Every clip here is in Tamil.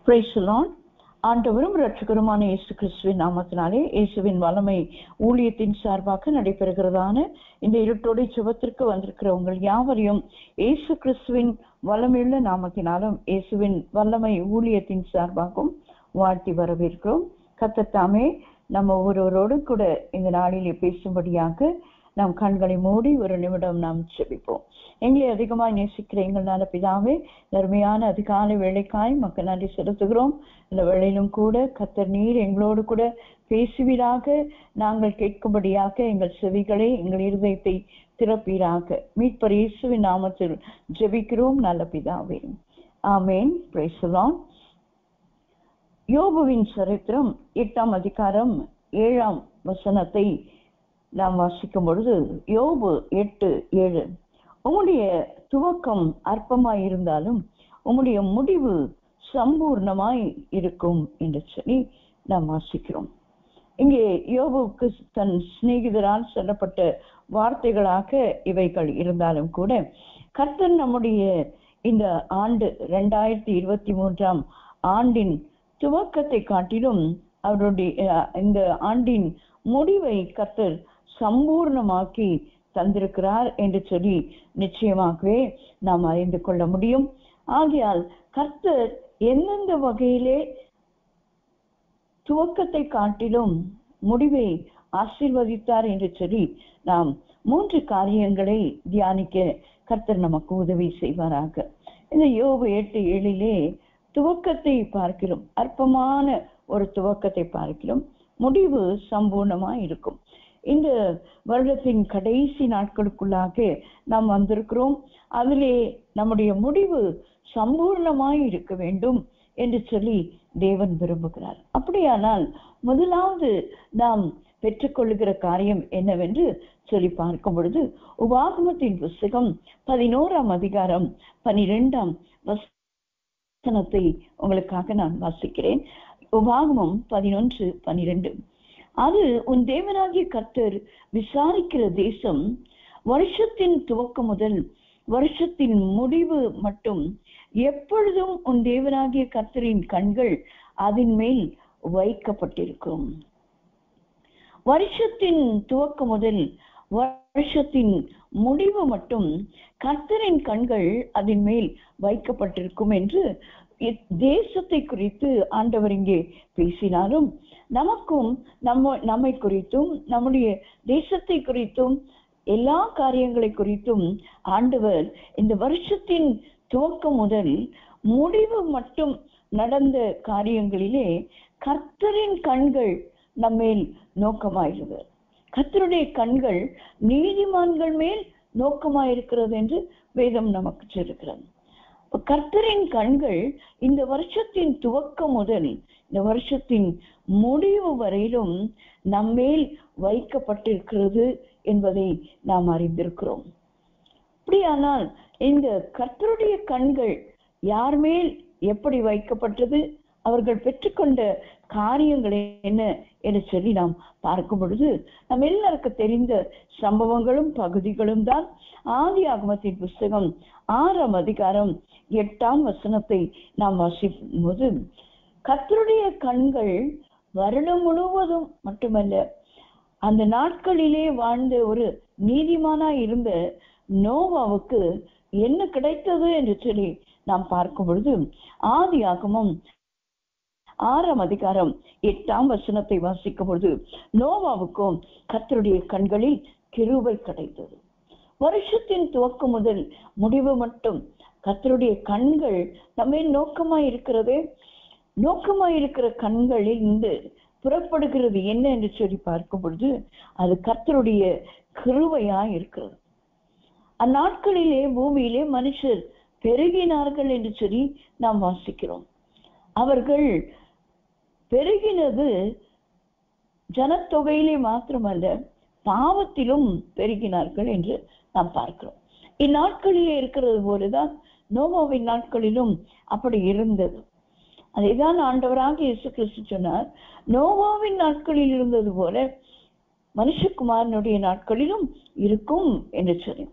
Praise the Lord. ஆண்டவரும் இரட்சகருமான இயேசு கிறிஸ்துவின் நாமத்தினாலே இயேசுவின் வல்லமை ஊழியத்தின் சார்பாக நடைபெறுகிறதான இந்த இருட்டோடு சுபத்திற்கு வந்திருக்கிற உங்கள் யாவரையும் இயேசு கிறிஸ்துவின் வல்லமையுள்ள நாமத்தினாலும் இயேசுவின் வல்லமை ஊழியத்தின் சார்பாகவும் வாழ்த்தி வரவேற்கிறோம். கர்த்தர் தாமே நம்ம ஒவ்வொருவரோடு கூட இந்த நாளிலே பேசும்படியாக நாம் கண்களை மூடி ஒரு நிமிடம் நாம் செபிப்போம். எங்களை அதிகமாக நேசிக்கிற எங்கள் நல்ல பிதாவே, அருமையான அதிகாலை வேளைக்காய் மக்கள் நன்றி செலுத்துகிறோம். இந்த வேளையிலும் கூட கர்த்தர் நீர் எங்களோடு கூட பேசுவீராக, நாங்கள் கேட்கும்படியாக எங்கள் செவிகளை எங்கள் இருதயத்தை திறப்பீராக. மீட்பர் இயேசுவின் நாமத்தில் ஜெபிக்கிறோம் நல்ல பிதாவே, ஆமேன். Praise the Lord. யோபுவின் சரித்திரம் 8ஆம் அதிகாரம் 7ஆம் வசனத்தை நாம் வாசிக்கும் பொழுது, யோபு 8:7, உம்முடைய துவக்கம் அற்பமாய் இருந்தாலும் உம்முடைய முடிவு சம்பூர்ணமாய் இருக்கும் என்று சொல்லி நாம் வாசிக்கிறோம். இங்கே யோபுவுக்கு தன் சிநேகிதரால் சொல்லப்பட்ட வார்த்தைகளாக இவைகள் இருந்தாலும் கூட, கர்த்தர் நம்முடைய இந்த ஆண்டு 2023ஆம் ஆண்டின் துவக்கத்தை காட்டிலும் அவருடைய இந்த ஆண்டின் முடிவை கர்த்தர் சம்பூர்ணமாக்கி தந்திருக்கிறார் என்று சொல்லி நிச்சயமாகவே நாம் அறிந்து கொள்ள முடியும். ஆகையால் கர்த்தர் எந்தெந்த வகையிலே துவக்கத்தை காட்டிலும் முடிவை ஆசீர்வதித்தார் என்று சொல்லி நாம் 3 காரியங்களை தியானிக்க கர்த்தர் நமக்கு உதவி செய்வாராக. இந்த யோபு 8:7 துவக்கத்தை பார்க்கிறோம், அற்பமான ஒரு துவக்கத்தை பார்க்கிறோம், முடிவு சம்பூர்ணமாய் இருக்கும். இந்த வருடத்தின் கடைசி நாட்களுக்குள்ளாக நாம் வந்திருக்கிறோம். அதிலே நம்முடைய முடிவு சம்பூர்ணமாய் இருக்க வேண்டும் என்று சொல்லி தேவன் விரும்புகிறார். அப்படியானால் முதலாவது நாம் பெற்றுக்கொள்ளுகிற காரியம் என்னவென்று சொல்லி பார்க்கும் பொழுது, உபாகமத்தின் புஸ்தகம் 11ஆம் அதிகாரம் 12ஆம் வசனத்தை உங்களுக்காக நான் வாசிக்கிறேன். உபாகமம் 11:12, அது உன் தேவனாகிய கர்த்தர் விசாரிக்கிற தேசம், வருஷத்தின் துவக்கம் முதல் வருஷத்தின் முடிவு மட்டும் எப்பொழுதும் உன் தேவனாகிய கர்த்தரின் கண்கள் அதன் மேல் வைக்கப்பட்டிருக்கும். வருஷத்தின் துவக்கம் முதல் வருஷத்தின் முடிவு மட்டும் கர்த்தரின் கண்கள் அதன் மேல் வைக்கப்பட்டிருக்கும் என்று தேசத்தை குறித்து ஆண்டவர் இங்கே பேசினாலும், நமக்கும் நம்மை குறித்தும் நம்முடைய தேசத்தை குறித்தும் எல்லா காரியங்களை குறித்தும் ஆண்டவர் இந்த வருஷத்தின் துவக்கம் முதல் முடிவு மட்டும் நடந்த காரியங்களிலே கர்த்தரின் கண்கள் நம்மேல் நோக்கமாயிருது. கர்த்தருடைய கண்கள் நீதிமான்கள் மேல் நோக்கமாயிருக்கிறது என்று வேதம் நமக்கு சொல்லுகிறது. கர்த்தரின் கண்கள் இந்த வருஷத்தின் துவக்கம் முதல் இந்த வருஷத்தின் முடிவு வரையிலும் நம்மேல் வைக்கப்பட்டிருக்கிறது என்பதை நாம் அறிந்திருக்கிறோம். அப்படியானால் இந்த கர்த்தருடைய கண்கள் யார் மேல் எப்படி வைக்கப்பட்டது, அவர்கள் பெற்றுக்கொண்ட காரியங்கள் என்ன என்று சொல்லி நாம் பார்க்கும் பொழுது, நம்ம எல்லாருக்கும் தெரிந்த சம்பவங்களும் பகுதிகளும் தான். ஆதியாகமத்தின் புஸ்தகம் 6ஆம் அதிகாரம் 8ஆம் வசனத்தை நாம் வாசிக்கும் போது, கர்த்தருடைய கண்கள் வருடம் முழுவதும் மட்டுமல்ல, அந்த நாட்களிலே வாழ்ந்த ஒரு நீதிமானா இருந்த நோவாவுக்கு என்ன கிடைத்தது என்று சொல்லி நாம் பார்க்கும் பொழுது, ஆதியாகமம் 6ஆம் அதிகாரம் 8ஆம் வசனத்தை வாசிக்கும் பொழுது, நோவாவுக்கும் கர்த்தருடைய கண்களில் கிருபை கிடைத்தது. வருஷத்தின் துவக்கம் முதல் முடிவு மட்டும் கர்த்தருடைய கண்கள் நம்ம நோக்கமாய் இருக்கிறது. நோக்கமாயிருக்கிற கண்களில் இருந்து புறப்படுகிறது என்ன என்று சொல்லி பார்க்கும் பொழுது, அது கர்த்தருடைய கிருபையாய் இருக்கிறது. அந்நாட்களிலே பூமியிலே மனுஷர் பெருகினார்கள் என்று சொல்லி நாம் வாசிக்கிறோம். அவர்கள் பெருகினது ஜனத்தொகையிலே மாத்திரமல்ல, பாவத்திலும் பெருகினார்கள் என்று நாம் பார்க்கிறோம். இந்நாட்களிலே இருக்கிறது போலதான் நோவாவின் நாட்களிலும் அப்படி இருந்தது. அதைதான் ஆண்டவராக இயேசு கிறிஸ்து சொன்னார், நோவாவின் நாட்களில் இருந்தது போல மனுஷகுமாரனுடைய நாட்களிலும் இருக்கும் என்று சொல்லி.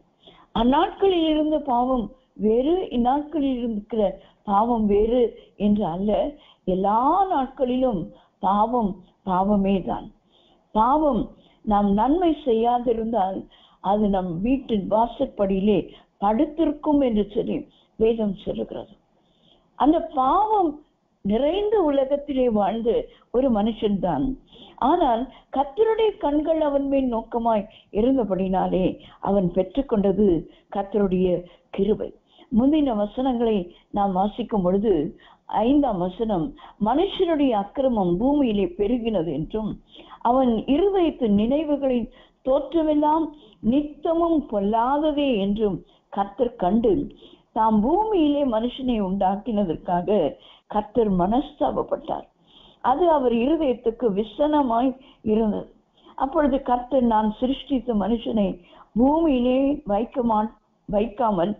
அந்நாட்களில் இருந்த பாவம் வேறு, இந்நாட்களில் இருக்கிற பாவம் வேறு என்று அல்ல. எல்லா நாட்களிலும் பாவம் பாவமே தான். பாவம் நாம் நன்மை செய்யாதிருந்தால் அது நம் வீட்டின் வாசற்படியிலே படுத்திருக்கும் என்று சொல்லி வேதம் சொல்லுகிறது. அந்த பாவம் நிறைந்த உலகத்திலே வாழ்ந்த ஒரு மனுஷன்தான். ஆனால் கர்த்தருடைய கண்கள் அவன் மேல் நோக்கமாய் இருந்தபடினாலே அவன் பெற்றுக்கொண்டது கர்த்தருடைய கிருபை. முந்தின வசனங்களை நாம் வாசிக்கும் பொழுது 5ஆம் வசனம், மனுஷனுடைய அக்கிரமம் பூமியிலே பெருகினது என்றும் அவன் இருதயத்து நினைவுகளின் தோற்றமெல்லாம் நித்தமும் பொல்லாததே என்றும் கர்த்தர் கண்டு தாம் பூமியிலே மனுஷனை உண்டாக்கினதற்காக கர்த்தர் மனஸ்தாபப்பட்டார். அது அவர் இருதயத்துக்கு விசனமாய் இருந்தது. அப்பொழுது கர்த்தர், நான் சிருஷ்டித்த மனுஷனை பூமியிலே வைக்காமல்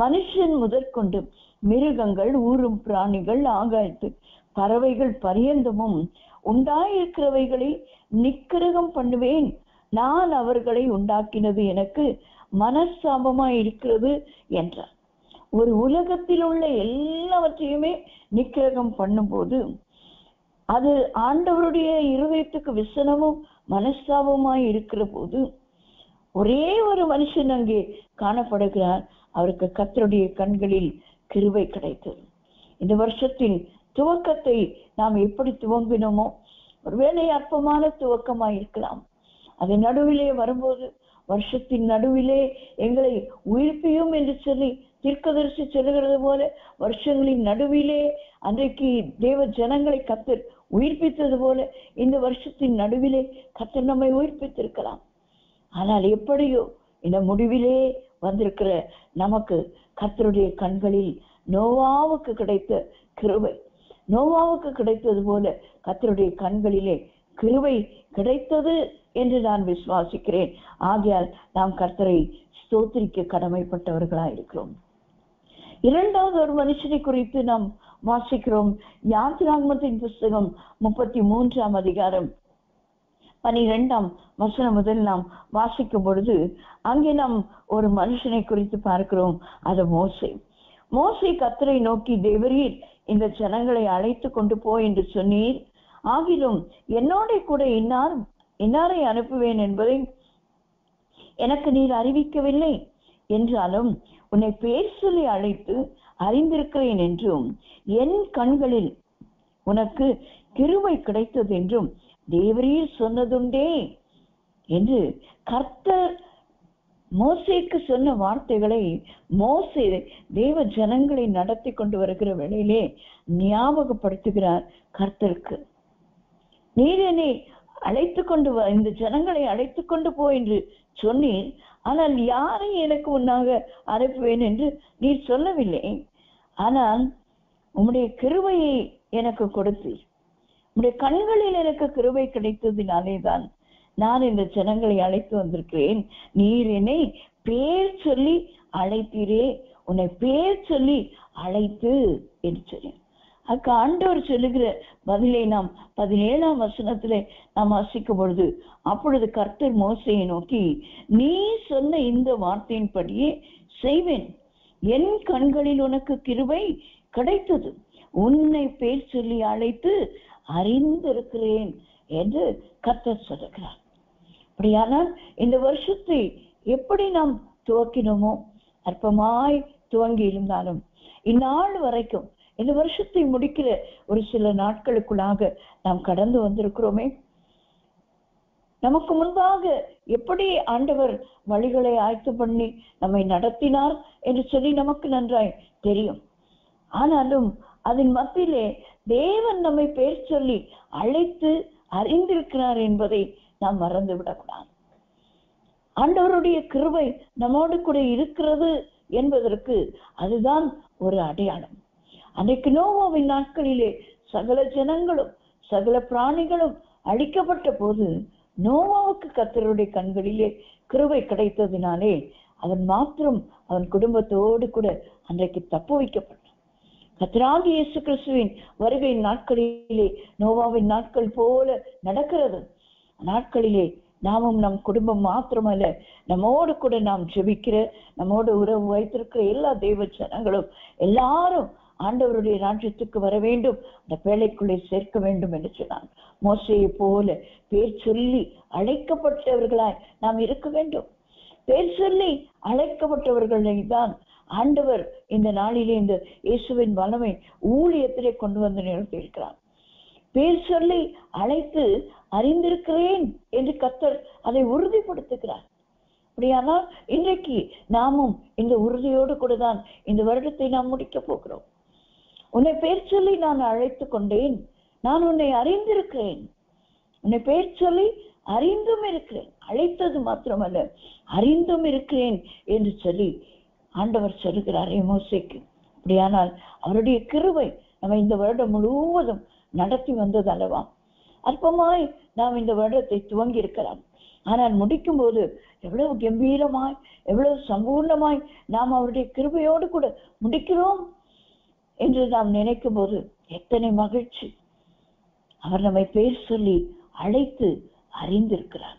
மனுஷன் முதற்கொண்டு மிருகங்கள், ஊரும் பிராணிகள், ஆகாயத்து பறவைகள் பரியந்தமும் உண்டாயிருக்கிறவைகளை நிக்கிரகம் பண்ணுவேன். நான் அவர்களை உண்டாக்கினது எனக்கு மனஸ்தாபமாய் இருக்கிறது என்றார். ஒரு உலகத்தில் உள்ள எல்லாவற்றையுமே நிக்கிரகம் பண்ணும்போது அது ஆண்டவருடைய இருதயத்துக்கு விசனமும் மனஸ்தாபமாய் இருக்கிற போது ஒரே ஒரு மனுஷன் அங்கே காணப்படுகிறார். அவருக்கு கர்த்தருடைய கண்களில் கிருபை கிடைத்தது. இந்த வருஷத்தின் துவக்கத்தை நாம் எப்படி துவங்கினோமோ, ஒருவேளை அற்பமான துவக்கமாய் இருக்கலாம். அது நடுவிலே வரும்போது, வருஷத்தின் நடுவிலே எங்களை உயிர்ப்பியும் என்று சொல்லி தீர்க்கதரிசி சொல்லுகிறது போல, வருஷங்களின் நடுவிலே அன்றைக்கு தேவ ஜனங்களை கர்த்தர் உயிர்ப்பித்தது போல இந்த வருஷத்தின் நடுவிலே கர்த்தர் நம்மை உயிர்ப்பித்திருக்கலாம். ஆனால் எப்படியோ இந்த முடிவிலே வந்திருக்கிற நமக்கு கர்த்தருடைய கண்களில் நோவாவுக்கு கிடைத்த கிருபை, நோவாவுக்கு கிடைத்தது போல கர்த்தருடைய கண்களிலே கிருபை கிடைத்தது என்று நான் விசுவாசிக்கிறேன். ஆகையால் நாம் கர்த்தரை ஸ்தோத்திரிக்க கடமைப்பட்டவர்களாய் இருக்கிறோம். இரண்டாவது ஒரு மனுஷனை குறித்து நாம் வாசிக்கிறோம். யாத்திராகமத்தின் புஸ்தகம் 33ஆம் அதிகாரம் 12ஆம் வசனம் முதல் நாம் வாசிக்கும் பொழுது அங்கே நாம் ஒரு மனுஷனை குறித்து பார்க்கிறோம். அது மோசே. மோசே கர்த்தரை நோக்கி, தேவரீர் இந்த ஜனங்களை அழைத்து கொண்டு போ என்று சொன்னீர், ஆகிலும் என்னோட கூட இன்னாரை அனுப்புவேன் என்பதை எனக்கு நீர் அறிவிக்கவில்லை. என்றாலும் உன்னை பேர் சொல்லி அழைத்து அறிந்திருக்கிறேன் என்றும் என் கண்களில் உனக்கு கிருபை கிடைத்தது என்றும் தேவரீர் சொன்னதுண்டே என்று கர்த்தர் மோசேக்கு சொன்ன வார்த்தைகளை மோசே தேவ ஜனங்களை நடத்தி கொண்டு வருகிற வேளையிலே ஞாபகப்படுத்துகிறார் கர்த்தருக்கு. நீர் என்னை அழைத்து கொண்டு இந்த ஜனங்களை அழைத்து கொண்டு போ என்று சொன்னீர், ஆனால் யாரை எனக்கு முன்னாக அனுப்புவேன் என்று நீர் சொல்லவில்லை. ஆனால் உம்முடைய கிருபையை எனக்கு கொடுத்தீர். உம்முடைய கண்களில் எனக்கு கிருபை கிடைத்ததினாலேதான் நான் இந்த ஜனங்களை அழைத்து வந்திருக்கிறேன். நீர் என்னை பேர் சொல்லி அழைத்தீரே, உன்னை பேர் சொல்லி அழைத்து என்று சொன்னேன். அதுக்கு ஆண்டவர் சொல்லுகிற பதிலை நாம் 17ஆம் வசனத்திலே நாம் வாசிக்கும் பொழுது, அப்பொழுது கர்த்தர் மோசேயை நோக்கி, நீ சொன்ன இந்த வார்த்தையின்படியே செய்வேன். என் கண்களில் உனக்கு கிருபை கிடைத்தது, உன்னை பேர் சொல்லி அழைத்து அறிந்திருக்கிறேன் என்று கர்த்தர் சொல்லுகிறார். அப்படியானால் இந்த வருஷத்தை எப்படி நாம் துவக்கினோமோ, அற்பமாய் துவங்கி இருந்தாலும் இந்நாள் வரைக்கும் இந்த வருஷத்தை முடிக்கிற ஒரு சில நாட்களுக்குள்ளாக நாம் கடந்து வந்திருக்கிறோமே. நமக்கு முன்பாக எப்படி ஆண்டவர் வழிகளை ஆயத்து பண்ணி நம்மை நடத்தினார் என்று சொல்லி நமக்கு நன்றாய் தெரியும். ஆனாலும் அதன் மத்தியிலே தேவன் நம்மை பேர் சொல்லி அழைத்து அறிந்திருக்கிறார் என்பதை நாம் மறந்து விடக்கூடாது. ஆண்டவருடைய கிருபை நம்மோடு கூட இருக்கிறது என்பதற்கு அதுதான் ஒரு அடையாளம். அன்றைக்கு நோவாவின் நாட்களிலே சகல ஜனங்களும் சகல பிராணிகளும் அழிக்கப்பட்ட போது நோவாவுக்கு கர்த்தருடைய கண்களிலே கிருபை கிடைத்ததினாலே அவன் மாத்திரம் அவன் குடும்பத்தோடு கூட அன்றைக்கு தப்பு வைக்கப்பட்டான். கர்த்தராகிய இயேசு கிறிஸ்துவின் வருகை நாட்களிலே நோவாவின் நாட்கள் போல நடக்கிறது. நாட்களிலே நாமும் நம் குடும்பம் மாத்திரமல்ல, நம்மோடு கூட நாம் ஜெபிக்கிற, நம்மோடு உறவு வைத்திருக்கிற எல்லா தெய்வ ஜனங்களும் எல்லாரும் ஆண்டவருடைய ராஜ்யத்துக்கு வர வேண்டும், அந்த பேழைக்குள்ளே சேர்க்க வேண்டும் என்று சொன்னான். மோசேயை போல பேர் சொல்லி அழைக்கப்பட்டவர்களாய் நாம் இருக்க வேண்டும். பேர் சொல்லி அழைக்கப்பட்டவர்களை தான் ஆண்டவர் இந்த நாளிலே இந்த இயேசுவின் வல்லமை ஊழியத்திலே கொண்டு வந்து நிறுத்தியிருக்கிறார். பேர் சொல்லி அழைத்து அறிந்திருக்கிறேன் என்று கர்த்தர் அதை உறுதிப்படுத்துகிறார். அப்படியானால் இன்றைக்கு நாமும் இந்த உறுதியோடு கூட தான் இந்த வருடத்தை நாம் முடிக்க போகிறோம். உன்னை பேர் சொல்லி நான் அழைத்து கொண்டேன், நான் உன்னை அறிந்திருக்கிறேன், உன்னை பேர் சொல்லி அறிந்தும் இருக்கிறேன், அழைத்தது மாத்திரமல்ல அறிந்தும் இருக்கிறேன் என்று சொல்லி ஆண்டவர் சொல்லுகிறாரே மோசேக்கு. அப்படியானால் அவருடைய கிருபை நம்ம இந்த வருடம் முழுவதும் நடத்தி வந்தது அல்லவா? அற்பமாய் நாம் இந்த வருடத்தை துவங்கி இருக்கலாம், ஆனால் முடிக்கும் போது எவ்வளவு கம்பீரமாய் எவ்வளவு சம்பூர்ணமாய் நாம் அவருடைய கிருபையோடு கூட முடிக்கிறோம் என்று நாம் நினைக்கும் போது எத்தனை மகிழ்ச்சி. அவர் நம்மை பேர் சொல்லி அழைத்து அறிந்திருக்கிறார்.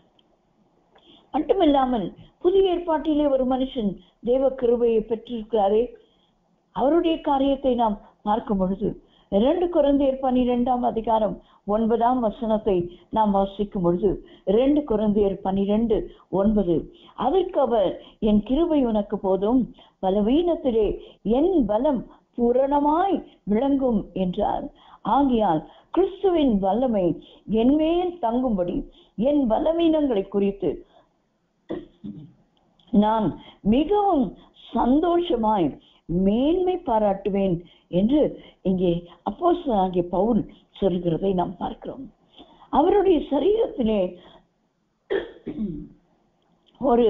மட்டுமில்லாமல் புதிய ஏற்பாட்டிலே ஒரு மனுஷன் தேவ கிருபையை பெற்றிருக்கிறாரே, அவருடைய காரியத்தை நாம் பார்க்கும் பொழுது 2 கொரிந்தியர் 12 அதிகாரம் 9 நாம் வாசிக்கும் பொழுது 2 கொரிந்தியர் 12:9, அதற்கு அவர் என் கிருபை உனக்கு போதும், பலவீனத்திலே என் பலம் பூரணமாய் விளங்கும் என்றார். ஆகையால் கிறிஸ்துவின் வல்லமை என்மேல் தங்கும்படி என் பலவீனங்களை குறித்து நான் மிகவும் சந்தோஷமாய் மேன்மை பாராட்டுவேன் என்று இங்கே அப்போஸ்தலனாகிய பவுல் சொல்கிறதை நாம் பார்க்கிறோம். அவருடைய சரீரத்திலே ஒரு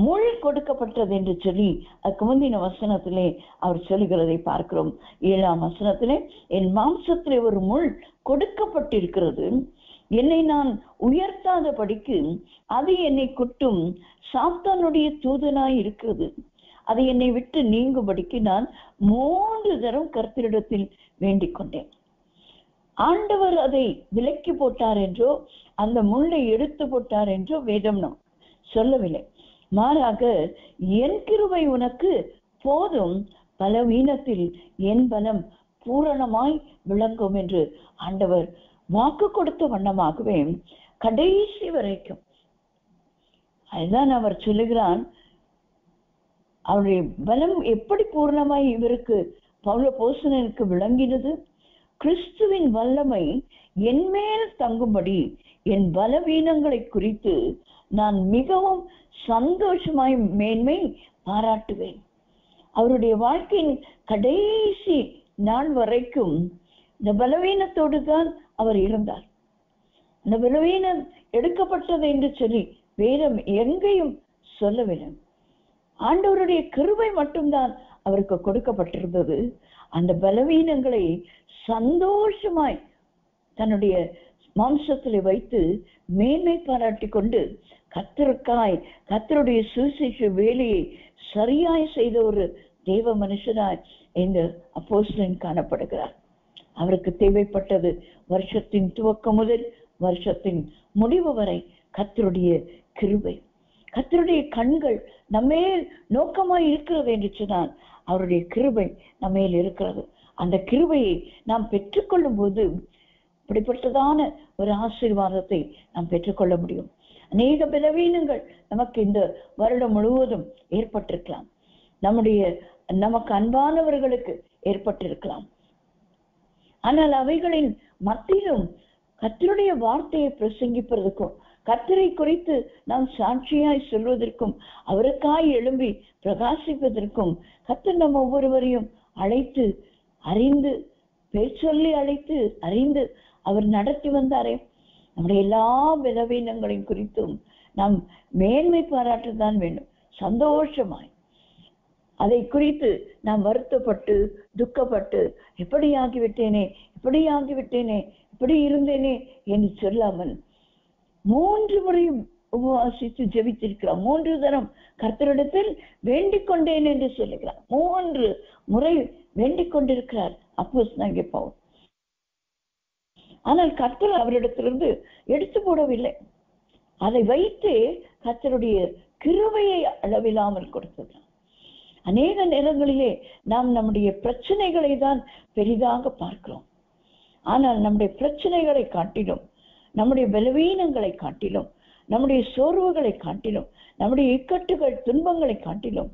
முள் கொடுக்கப்பட்டது என்று சொல்லி அதுக்கு முந்தின வசனத்திலே அவர் சொல்லுகிறதை பார்க்கிறோம். 7ஆம் வசனத்திலே என் மாம்சத்திலே ஒரு முள் கொடுக்கப்பட்டிருக்கிறது, என்னை நான் உயர்த்தாதபடிக்கு அது என்னை குட்டும் சாத்தானுடைய தூதனாய் இருக்கிறது, அதை என்னை விட்டு நீங்கும்படிக்கு நான் 3 தரம் கர்த்தரிடத்தில் வேண்டிக் கொண்டேன். ஆண்டவர் அதை விலக்கி போட்டார் என்றோ அந்த முள்ளை எடுத்து போட்டார் என்றோ வேதம் நாம் சொல்லவில்லை. மாறாக என் கிருபை உனக்கு போதும், பலவீனத்தில் என் பலம் பூரணமாய் விளங்கும் என்று ஆண்டவர் வாக்கு கொடுத்த வண்ணமாகவே கடைசி வரைக்கும் அதுதான் அவர் சொல்லுகிறான். அவருடைய பலம் எப்படி பூர்ணமாய் இவருக்கு பவுல போசனனுக்கு விளங்கினது? கிறிஸ்துவின் வல்லமை என்மேல் தங்கும்படி என் பலவீனங்களை குறித்து நான் மிகவும் சந்தோஷமாய் மேன்மை பாராட்டுவேன். அவருடைய வாழ்க்கையின் கடைசி நாள் வரைக்கும் இந்த பலவீனத்தோடு தான் அவர் இருந்தார். அந்த பலவீனம் எடுக்கப்பட்டது என்று சொல்லி வேதம் எங்கேயும் சொல்லவில்லை. ஆண்டவருடைய கிருபை மட்டும்தான் அவருக்கு கொடுக்கப்பட்டிருந்தது. அந்த பலவீனங்களை சந்தோஷமாய் தன்னுடைய மாம்சத்திலே வைத்து மேன்மை பாராட்டி கொண்டு கர்த்தருடைய சுவிசேஷ வேலையை சரியாய் செய்த ஒரு தேவ மனுஷனாய் இந்த அப்போஸ்தலன் காணப்படுகிறார். அவருக்கு தேவைப்பட்டது வருஷத்தின் துவக்கம் முதல் வருஷத்தின் முடிவு வரை கர்த்தருடைய கிருபை. கர்த்தருடைய கண்கள் நம்மேல் நோக்கமாய் இருக்கிறது என்று சொன்னால் அவருடைய கிருபை நம்மேல் இருக்கிறது. அந்த கிருபையை நாம் பெற்றுக்கொள்ளும் போது இப்படிப்பட்டதான ஒரு ஆசீர்வாதத்தை நாம் பெற்றுக்கொள்ள முடியும். அநேக பலவீனங்கள் நமக்கு இந்த வருடம் முழுவதும் ஏற்பட்டிருக்கலாம், நமக்கு அன்பானவர்களுக்கு ஏற்பட்டிருக்கலாம். ஆனால் அவைகளின் மத்தியிலும் கர்த்தருடைய வார்த்தையை பிரசங்கிப்பதற்கும் கர்த்தரை குறித்து நாம் சாட்சியாய் சொல்வதற்கும் அவருக்காய் எழும்பி பிரகாசிப்பதற்கும் கர்த்தர் நம்ம ஒவ்வொருவரையும் அழைத்து அறிந்து பேர் சொல்லி அழைத்து அறிந்து அவர் நடத்தி வந்தாரே. நம்முடைய எல்லா பலவீனங்களையும் குறித்தும் நாம் மேன்மை பாராட்டத்தான் வேண்டும். சந்தோஷமாய் அதை குறித்து நாம் வருத்தப்பட்டு துக்கப்பட்டு இப்படி ஆகிவிட்டேனே இப்படி இருந்தேனே என்று சொல்லாமல் 3 முறையும் உபவாசித்து ஜெபித்திருக்கிறார். 3 தரம் கர்த்தரிடத்தில் வேண்டிக் கொண்டேன் என்று சொல்லுகிறார். 3 முறை வேண்டிக் கொண்டிருக்கிறார் அப்போஸ்தலனாகிய பவுல். ஆனால் கர்த்தர் அவரிடத்திலிருந்து எடுத்து போடவில்லை. அதை வைத்து கர்த்தருடைய கிருபையை அளவில்லாமல் கொடுத்தது. அநேக நேரங்களிலே நாம் நம்முடைய பிரச்சனைகளை தான் பெரிதாக பார்க்கிறோம். ஆனால் நம்முடைய பிரச்சனைகளை காட்டிலும், நம்முடைய பலவீனங்களை காட்டிலும், நம்முடைய சோர்வுகளை காட்டிலும், நம்முடைய இக்கட்டுகள் துன்பங்களை காட்டிலும்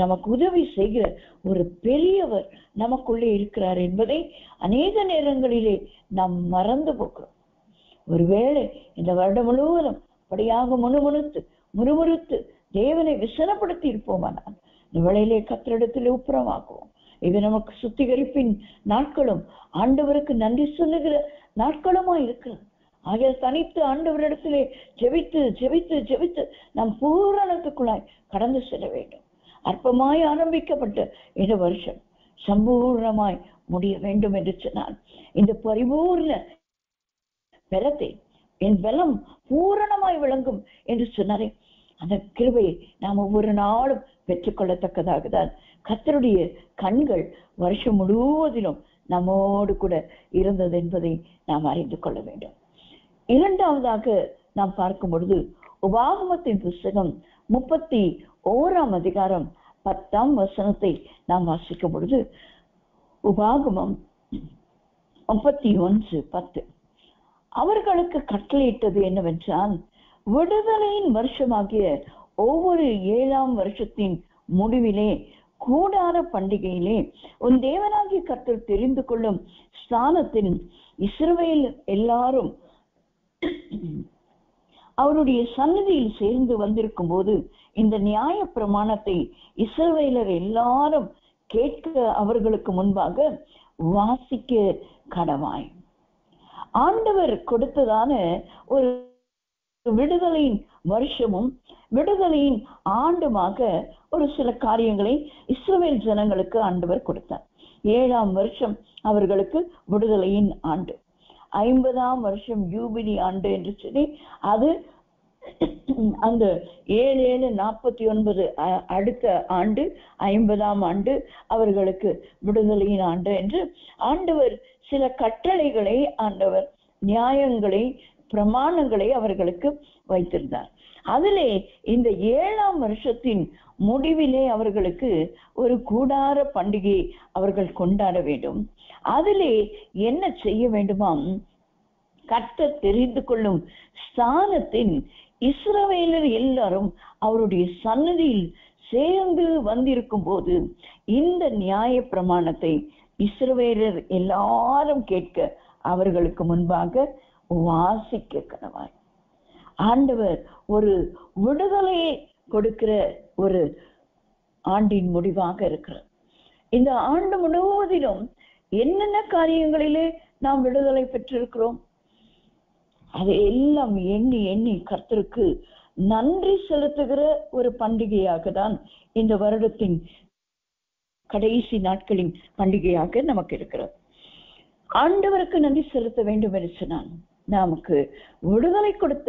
நமக்கு உதவி செய்கிற ஒரு பெரியவர் நமக்குள்ளே இருக்கிறார் என்பதை அநேக நேரங்களிலே நாம் மறந்து போகிறோம். ஒருவேளை இந்த வருடம் முழுவதும் அப்படியாக முறுமுறுத்து தேவனை விசனப்படுத்தி இருப்போமானால் இந்த வேளையிலே கர்த்தரிடத்திலே உப்புரமாக்குவோம். இது நமக்கு சுத்திகரிப்பின் நாட்களும் ஆண்டவருக்கு நன்றி சொல்லுகிற நாட்களுமா இருக்கிறது. ஆகிய தனித்து ஆண்டவரிடத்திலே ஜெபித்து நாம் பூரணத்துக்குள்ளாய் கடந்து செல்ல வேண்டும். அற்பமாய் ஆரம்பிக்கப்பட்ட இந்த வருஷம் சம்பூர்ணமாய் முடிய வேண்டும் என்று சொன்னால் இந்த பரிபூர்ண பலத்தை, என் பலம் பூரணமாய் விளங்கும் என்று சொன்னாரே, அந்த கிருபையை நாம் ஒவ்வொரு நாளும் பெற்றுக்கொள்ளத்தக்கதாக தான் கர்த்தருடைய கண்கள் வருஷம் முழுவதிலும் நம்மோடு கூட இருந்தது என்பதை நாம் அறிந்து கொள்ள வேண்டும். இரண்டாவதாக நாம் பார்க்கும் பொழுது உபாகமத்தின் புஸ்தகம் 31ஆம் அதிகாரம் 10ஆம் வசனத்தை நாம் வாசிக்கும் பொழுது, உபாகமம் 31:10 அவர்களுக்கு கட்டளையிட்டது என்னவென்றால், விடுதலையின் வருஷமாகிய ஒவ்வொரு 7ஆம் வருஷத்தின் முடிவிலே கூடார பண்டிகையிலே உன் தேவனாகிய கர்த்தர் தெரிந்து கொள்ளும் ஸ்தானத்தில் இஸ்ரவேல் எல்லாரும் அவருடைய சன்னதியில் சேர்ந்து வந்திருக்கும் போது இந்த நியாய பிரமாணத்தை இஸ்ரவேலர் எல்லாரும் கேட்க அவர்களுக்கு முன்பாக வாசிக்க கடவாய். ஆண்டவர் கொடுத்ததான ஒரு விடுதலையின் வருஷமும் விடுதலையின் ஆண்டுமாக ஒரு சில காரியங்களை இஸ்ரவேல் ஜனங்களுக்கு ஆண்டவர் கொடுத்தார். 7ஆம் வருஷம் அவர்களுக்கு விடுதலையின் ஆண்டு, 50ஆம் வருஷம் யூபிலி ஆண்டு என்று சொல்லி, அது அந்த 7-7-49 அடுத்த ஆண்டு 50ஆம் ஆண்டு அவர்களுக்கு விடுதலையின் ஆண்டு என்று ஆண்டவர் சில கட்டளைகளை, ஆண்டவர் நியாயங்களை, பிரமாணங்களை அவர்களுக்கு வைத்திருந்தார். அதிலே இந்த 7ஆம் வருஷத்தின் முடிவிலே அவர்களுக்கு ஒரு கூடார பண்டிகையை அவர்கள் கொண்டாட வேண்டும். அதிலே என்ன செய்ய வேண்டுமாம், கர்த்தர் தெரிந்து கொள்ளும் ஸ்தானத்தின் இஸ்ரவேலர் எல்லாரும் அவருடைய சன்னதியில் சேர்ந்து வந்திருக்கும் போது இந்த நியாய பிரமாணத்தை இஸ்ரவேலர் எல்லாரும் கேட்க அவர்களுக்கு முன்பாக வாசிக்க கடவாய். ஆண்டவர் ஒரு விடுதலையை கொடுக்கிற ஒரு ஆண்டின் முடிவாக இருக்கிறார். இந்த ஆண்டு முழுவதிலும் என்னென்ன காரியங்களிலே நாம் விடுதலை பெற்றிருக்கிறோம், அதை எல்லாம் எண்ணி எண்ணி கர்த்தருக்கு நன்றி செலுத்துகிற ஒரு பண்டிகையாக தான் இந்த வருடத்தின் கடைசி நாட்களின் பண்டிகையாக நமக்கு இருக்கிறது. ஆண்டவருக்கு நன்றி செலுத்த வேண்டும் என்று சொன்னான். நமக்கு விடுதலை கொடுத்த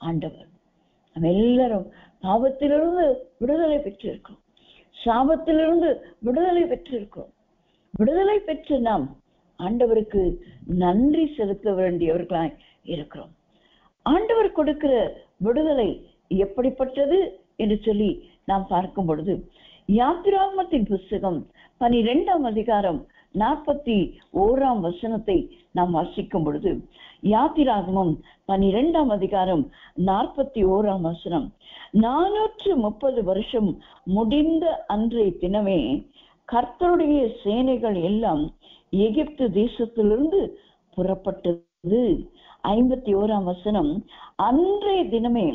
ஆண்டவர், நம்ம எல்லாரும் பாவத்திலிருந்து விடுதலை பெற்றிருக்கிறோம், சாபத்திலிருந்து விடுதலை பெற்றிருக்கிறோம். விடுதலை பெற்று நாம் ஆண்டவருக்கு நன்றி செலுத்த வேண்டியவர்களாய் இருக்கிறோம். ஆண்டவர் கொடுக்கிற விடுதலை எப்படிப்பட்டது என்று சொல்லி நாம் பார்க்கும் பொழுது, யாத்திராகமத்தின் புஸ்தகம் 12ஆம் அதிகாரம் 41ஆம் வசனத்தை நாம் வாசிக்கும் பொழுது, யாத்திராகமம் 12ஆம் அதிகாரம் 41ஆம் வசனம், 430 வருஷம் முடிந்த அன்றைய தினமே கர்த்தருடைய சேனைகள் எல்லாம் எகிப்து தேசத்திலிருந்து புறப்பட்டது. 51ஆம் வசனம், அன்றைய தினமே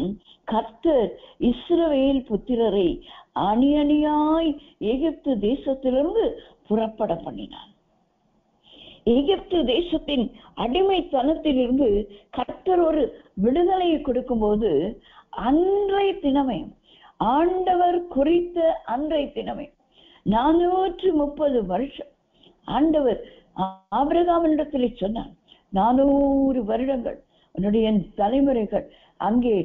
கர்த்தர் இஸ்ரவேல் புத்திரரை அணி அணியாய் எகிப்து தேசத்திலிருந்து புறப்பட பண்ணினார். எகிப்து தேசத்தின் அடிமைத்தனத்திலிருந்து கர்த்தர் ஒரு விடுதலையை கொடுக்கும் போது அன்றைய தினமே, ஆண்டவர் குறித்த அன்றைய தினமே 430 வருஷம் ஆண்டவர் ஆபிரகாமிடத்திலே சொன்னார், 400 வருடங்கள் உன்னுடைய தலைமுறைகள் அங்கே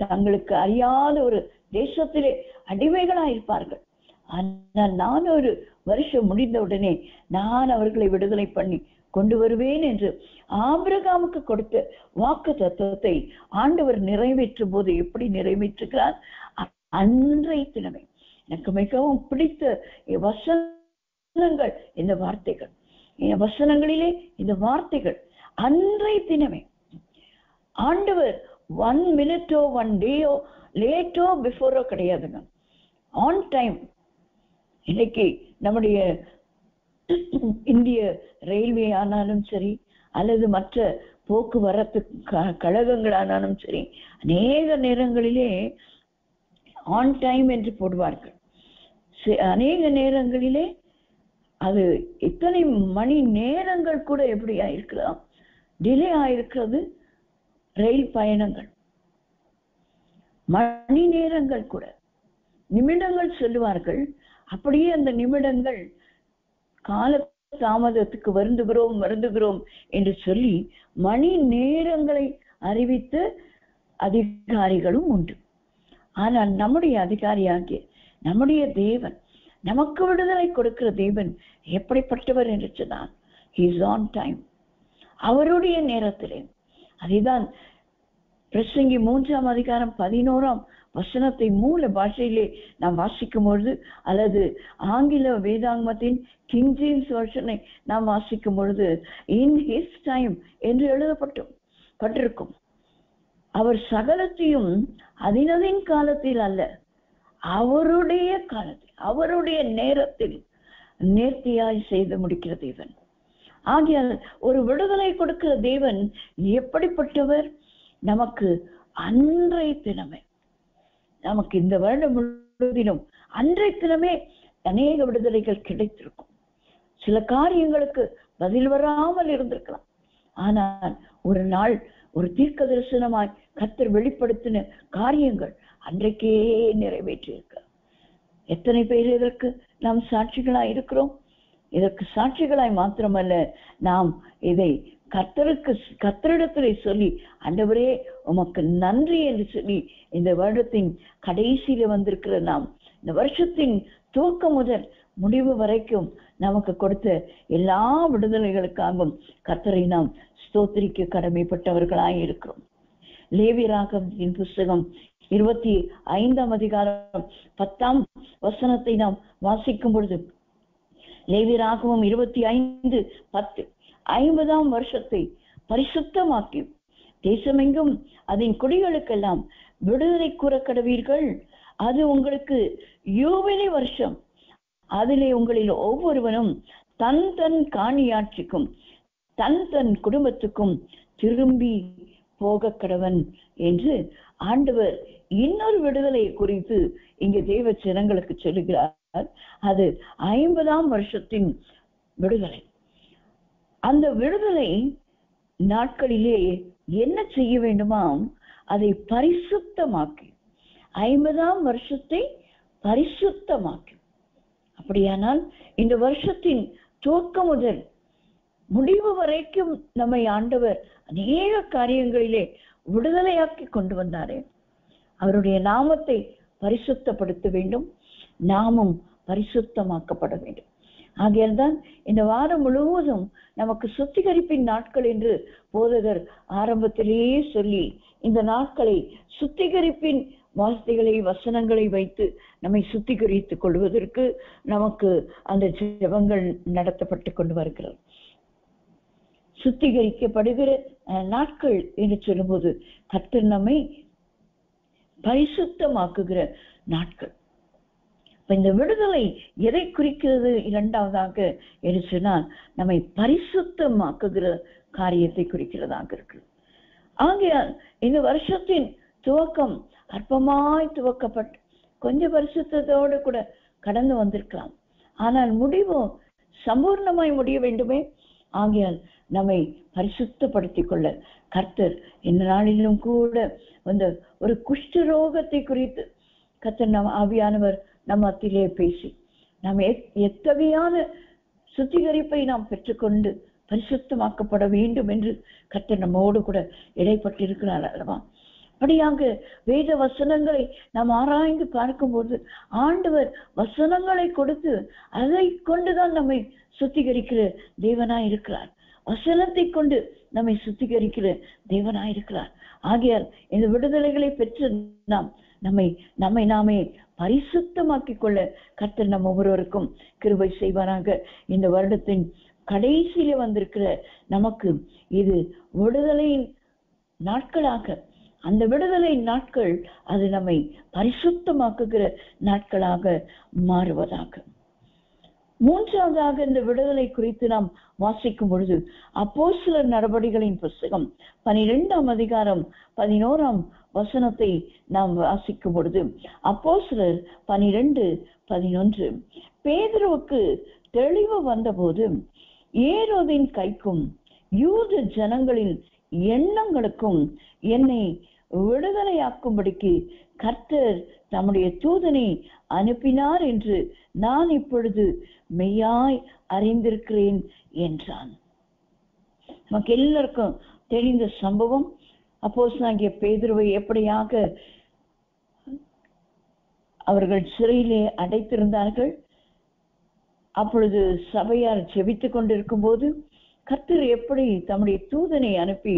தங்களுக்கு அறியாத ஒரு தேசத்திலே அடிமைகளாயிருப்பார்கள். ஆனால் 400 வருஷம் முடிந்தவுடனே நான் அவர்களை விடுதலை பண்ணி கொண்டு வருவேன் என்று ஆபிரகாமுக்கு கொடுத்த வாக்கு தத்துவத்தை ஆண்டவர் நிறைவேற்றும் போது எப்படி நிறைவேற்றுகிறார்? அன்றைய தினமே எனக்கு மிகவும் பிடித்த வசனங்கள் இந்த வார்த்தைகள். வசனங்களிலே இந்த வார்த்தைகள் அன்றைய தினமே ஆண்டவர் 1 minute 1 day லேட்டோ பிஃபோரோ கிடையாதுங்க, ஆன் டைம். இன்னைக்கு நம்முடைய இந்திய ரயில்வே ஆனாலும் சரி, அல்லது மற்ற போக்குவரத்து கழகங்களானாலும் சரி, அநேக நேரங்களிலே ஆன் டைம் என்று போடுவார்கள். அநேக நேரங்களிலே அது இத்தனை மணி நேரங்கள் கூட எப்படி ஆயிருக்கலாம், டிலே ஆயிருக்கிறது. ரயில் பயணங்கள் மணி நேரங்கள் கூட, நிமிடங்கள் சொல்லுவார்கள். அப்படியே அந்த நிமிடங்கள் கால தாமதத்துக்கு வருந்துகிறோம் என்று சொல்லி மணி நேரங்களை அறிவித்த அதிகாரிகளும் உண்டு. ஆனால் நம்முடைய அதிகாரியாகிய நம்முடைய தேவன், நமக்கு விடுதலை கொடுக்கிற தேவன் எப்படிப்பட்டவர் என்று சொன்னார். He is on time. அவருடைய நேரத்திலே. அதுதான் பிரசங்கி 3ஆம் அதிகாரம் 11ஆம் வசனத்தை மூல பாஷையிலே நாம் வாசிக்கும் பொழுது, அல்லது ஆங்கில வேதாங்கமத்தின் கிங் ஜேம்ஸ் வெர்ஷனை நாம் வாசிக்கும் பொழுது இன் ஹிஸ் டைம் என்று எழுதப்பட்டிருக்கும். அவர் சகலத்தையும் அதினதின் காலத்தில் அல்ல, அவருடைய காலத்தில், அவருடைய நேரத்தில் நேர்த்தியாய் செய்து முடிக்கிற தேவன். ஆகியால் ஒரு விடுதலை கொடுக்கிற தேவன் எப்படிப்பட்டவர்? நமக்கு அன்றைய தினமே, நமக்கு இந்த வருடம் முழுவதிலும் அன்றைய தினமே அநேக விடுதலைகள் கிடைத்திருக்கும். சில காரியங்களுக்கு பதில் வராமல் இருந்திருக்கலாம். ஆனால் ஒரு நாள் ஒரு தீர்க்க தரிசனமாய் கர்த்தர் வெளிப்படுத்தின காரியங்கள் அன்றைக்கே நிறைவேற்றியிருக்க. எத்தனை பேர் இதற்கு நாம் சாட்சிகளாய் இருக்கிறோம்? இதற்கு சாட்சிகளாய் மாத்திரமல்ல, நாம் இதை கர்த்தரிடத்திலே சொல்லி, ஆண்டவரே உமக்கு நன்றி என்று சொல்லி, இந்த வருடத்தின் கடைசியில வந்திருக்கிற நாம், இந்த வருஷத்தின் துவக்கம் முதல் முடிவு வரைக்கும் நமக்கு கொடுத்த எல்லா விடுதலைகளுக்காகவும் கர்த்தரை நாம் ஸ்தோத்திரிக்க கடமைப்பட்டவர்களாய் இருக்கிறோம். லேவியராகமத்தின் புஸ்தகம் 25ஆம் அதிகாரம் 10ஆம் வசனத்தை நாம் வாசிக்கும் பொழுது, லேவியராகமம் 25:10, 50ஆம் வருஷத்தை பரிசுத்தமாக்கி தேசமெங்கும் அதன் குடிகளுக்கெல்லாம் விடுதலை கூற கடவீர்கள். அது உங்களுக்கு யூபிலி வருஷம். அதிலே உங்களில் ஒவ்வொருவனும் தன் தன் காணியாட்சிக்கும் தன் தன் குடும்பத்துக்கும் திரும்பி போக கடவன் என்று ஆண்டவர் இன்னொரு விடுதலை குறித்து இங்கு தேவ ஜனங்களுக்கு சொல்லுகிறார். அது 50ஆம் வருஷத்தின் விடுதலை. அந்த விடுதலை நாட்களிலே என்ன செய்ய வேண்டுமாம்? அதை பரிசுத்தமாக்கி, 50ஆம் வருஷத்தை பரிசுத்தமாக்கி. அப்படியானால் இந்த வருஷத்தின் துவக்கம் முதல் முடிவு வரைக்கும் நம்மை ஆண்டவர் அநேக காரியங்களிலே விடுதலையாக்கி கொண்டு வந்தாரே. அவருடைய நாமத்தை பரிசுத்தப்படுத்த வேண்டும், நாமும் பரிசுத்தமாக்கப்பட வேண்டும். ஆகையால் தான் இந்த வாரம் முழுவதும் நமக்கு சுத்திகரிப்பின் நாட்கள் என்று போதகர் ஆரம்பத்திலேயே சொல்லி, இந்த நாட்களை சுத்திகரிப்பின் வார்த்தைகளை வசனங்களை வைத்து நம்மை சுத்திகரித்துக் கொள்வதற்கு நமக்கு அந்த ஜெபங்கள் நடத்தப்பட்டு கொண்டு வருகிறது. சுத்திகரிக்கப்படுகிற நாட்கள் என்று சொல்லும்போது கர்த்தர் நம்மை பரிசுத்தமாக்குகிற நாட்கள். இந்த விடுதலை எதை குறிக்கிறது? இரண்டாவதாக என்று சொன்னால் நம்மை பரிசுத்தமாக்குகிற காரியத்தை குறிக்கிறதாக இருக்கு. ஆகையால் இந்த வருஷத்தின் துவக்கம் அற்பமாய் துவக்கப்பட்டு கொஞ்சம் பரிசுத்தத்தோடு கூட கடந்து வந்திருக்கலாம். ஆனால் முடிவு சம்பூர்ணமாய் முடிய வேண்டுமே. ஆகையால் நம்மை பரிசுத்தப்படுத்திக் கொள்ள கர்த்தர் இந்த நாளிலும் கூட வந்து ஒரு குஷ்டரோகத்தை குறித்து கர்த்தர் நம் ஆவியானவர் நம் மத்தியிலே பேசி நாம் எத்தகையான சுத்திகரிப்பை நாம் பெற்றுக்கொண்டு பரிசுத்தமாக்கப்பட வேண்டும் என்று கர்த்தர் நம்மோடு கூட இடைப்பட்டிருக்கிறார் அல்லவா? அப்படியாக வேத வசனங்களை நாம் ஆராய்ந்து பார்க்கும்போது ஆண்டவர் வசனங்களை கொடுத்து அதை கொண்டுதான் நம்மை சுத்திகரிக்கிற தேவனாய் இருக்கிறார். வசனத்தை கொண்டு நம்மை சுத்திகரிக்கிற தேவனாய் இருக்கிறார். ஆகையால் இந்த விடுதலைகளை பெற்று நாம் நாமே பரிசுத்தமாக்கிக் கொள்ள கர்த்தர் நம்ம ஒவ்வொருவருக்கும் கிருபை செய்வாராக. இந்த வருடத்தின் கடைசியில வந்திருக்கிற நமக்கு இது விடுதலையின் நாட்களாக, அந்த விடுதலை நாட்கள் அது நம்மை பரிசுத்தமாக்குகிற நாட்களாக மாறுவதாக. மூன்றாவதாக இந்த விடுதலை குறித்து நாம் வாசிக்கும் பொழுது அப்போஸ்தலர் நடபடிகளின் புஸ்தகம் 12ஆம் அதிகாரம் 11ஆம் வசனத்தை நாம் வாசிக்கும் பொழுது, அப்போஸ்தலர் 12:11, பேதுருவுக்கு தெளிவு வந்தபோது ஏரோதின் கைக்கும் யூத ஜனங்களின் எண்ணங்களுக்கும் என்னை விடுதலையாக்கும்படிக்கு கர்த்தர் தம்முடைய தூதனை அனுப்பினார் என்று நான் இப்பொழுது மெய்யாய் அறிந்திருக்கிறேன் என்றான். நமக்கு எல்லாருக்கும் தெரிந்த சம்பவம். அப்போஸ்தலனாகிய பேதுருவை எப்படியாக அவர்கள் சிறையிலே அடைத்திருந்தார்கள். அப்பொழுது சபையார் ஜெபித்துக் கொண்டிருக்கும் போது கர்த்தர் எப்படி தம்முடைய தூதனை அனுப்பி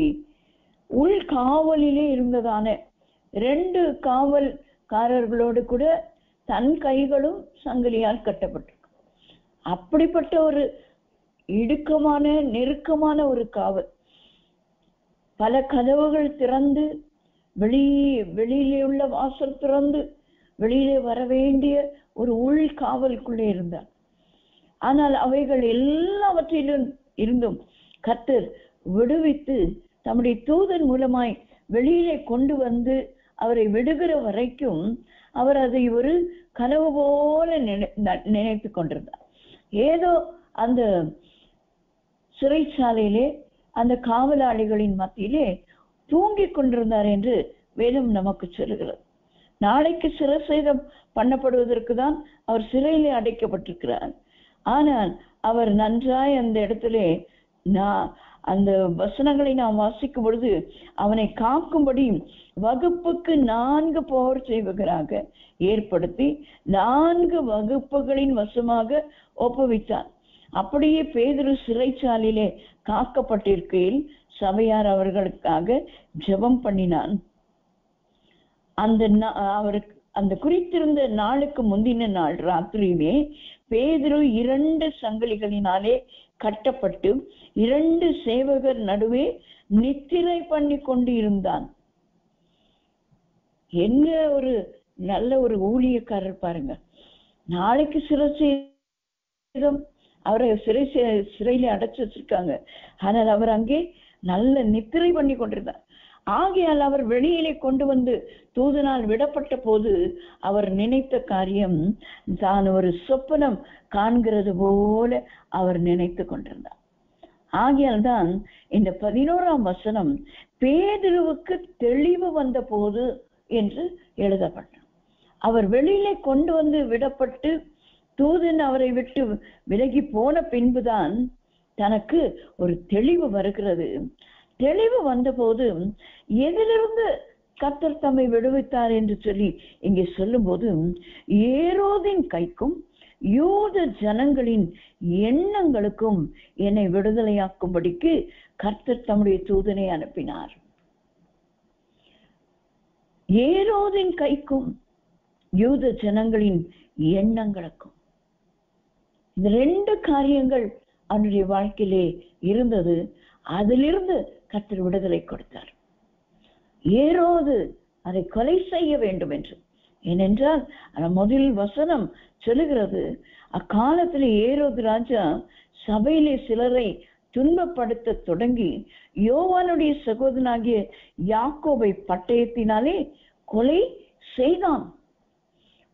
உள் காவலிலே இருந்ததான 2 காவல்காரர்களோடு கூட தன் கைகளும் சங்கிலியால் கட்டப்பட்டிருக்கும். அப்படிப்பட்ட ஒரு இடுக்கமான நெருக்கமான ஒரு காவல். பல கதவுகள் திறந்து வெளியிலே உள்ள வாசல் திறந்து வெளியிலே வர வேண்டிய ஒரு உள் காவலுக்குள்ளே இருந்தார். ஆனால் அவைகள் எல்லாவற்றிலும் இருந்தும் கர்த்தர் விடுவித்து தம்முடைய தூதன் மூலமாய் வெளியிலே கொண்டு வந்து அவரை விடுகிற வரைக்கும் அவர் அதை ஒரு கனவு போல நினைத்து கொண்டிருந்தார். ஏதோ அந்த சிறைச்சாலையிலே அந்த காவலாளிகளின் மத்தியிலே தூங்கிக் கொண்டிருந்தார் என்று வேதம் நமக்கு சொல்லுகிறது. நாளைக்கு சிரசேதம் பண்ணப்படுவதற்கு தான் அவர் சிறையிலே அடைக்கப்பட்டிருக்கிறார். ஆனால் அவர் நன்றாய் அந்த இடத்திலே அந்த வசனங்களை நாம் வாசிக்கும் பொழுது அவனை காக்கும்படி வகுப்புக்கு 4 போர் செய்வகராக ஏற்படுத்தி 4 வகுப்புகளின் வசமாக ஒப்புவித்தார். அப்படியே பேதுரு சிறைச்சாலையிலே காக்கப்பட்டிருக்கையில் சபையார் அவர்களுக்காக ஜெபம் பண்ணினான். அந்த குறித்திருந்த நாளுக்கு முந்தின நாள் ராத்திரியிலே பேதுரு 2 சங்கிலிகளினாலே கட்டப்பட்டு 2 சேவகர் நடுவே நித்திரை பண்ணி கொண்டு இருந்தான். என்ன ஒரு நல்ல ஒரு ஊழியக்காரர் பாருங்க. நாளைக்கு சிரசேதம், அவரை சிறையில அடைச்சு வச்சிருக்காங்க. ஆனால் அவர் அங்கே நல்ல நித்திரை பண்ணி கொண்டிருந்தார். ஆகையால் அவர் வெளியிலே கொண்டு வந்து தூதனால் விடப்பட்ட போது அவர் நினைத்த காரியம் தான் ஒரு சொப்பனம் காண்கிறது போல அவர் நினைத்து கொண்டிருந்தார். ஆகையால் தான் இந்த 11ஆம் வசனம் பேதுருவுக்கு தெளிவு வந்த போது என்று எழுதப்பட்டார். அவர் வெளியிலே கொண்டு வந்து விடப்பட்டு தூதன் அவரை விட்டு விலகி போன பின்புதான் தனக்கு ஒரு தெளிவு வருகிறது. தெளிவு வந்த போது எதிலிருந்து கர்த்தர் தம்மை விடுவித்தார் என்று சொல்லி இங்கே சொல்லும் போது ஏரோதின் கைக்கும் யூத ஜனங்களின் எண்ணங்களுக்கும் என்னை விடுதலையாக்கும்படிக்கு கர்த்தர் தம்முடைய தூதனை அனுப்பினார். ஏரோதின் கைக்கும் யூத ஜனங்களின் எண்ணங்களுக்கும் இந்த 2 காரியங்கள் அவனுடைய வாழ்க்கையிலே இருந்தது. அதிலிருந்து கர்த்தர் விடுதலை கொடுத்தார். ஏரோது அதை கொலை செய்ய வேண்டும் என்று. ஏனென்றால் முதல் வசனம் சொல்லுகிறது, அக்காலத்தில் ஏரோது ராஜா சபையிலே சிலரை துன்பப்படுத்த தொடங்கி யோவானுடைய சகோதரனாகிய யாக்கோபை பட்டயத்தினாலே கொலை செய்தான்.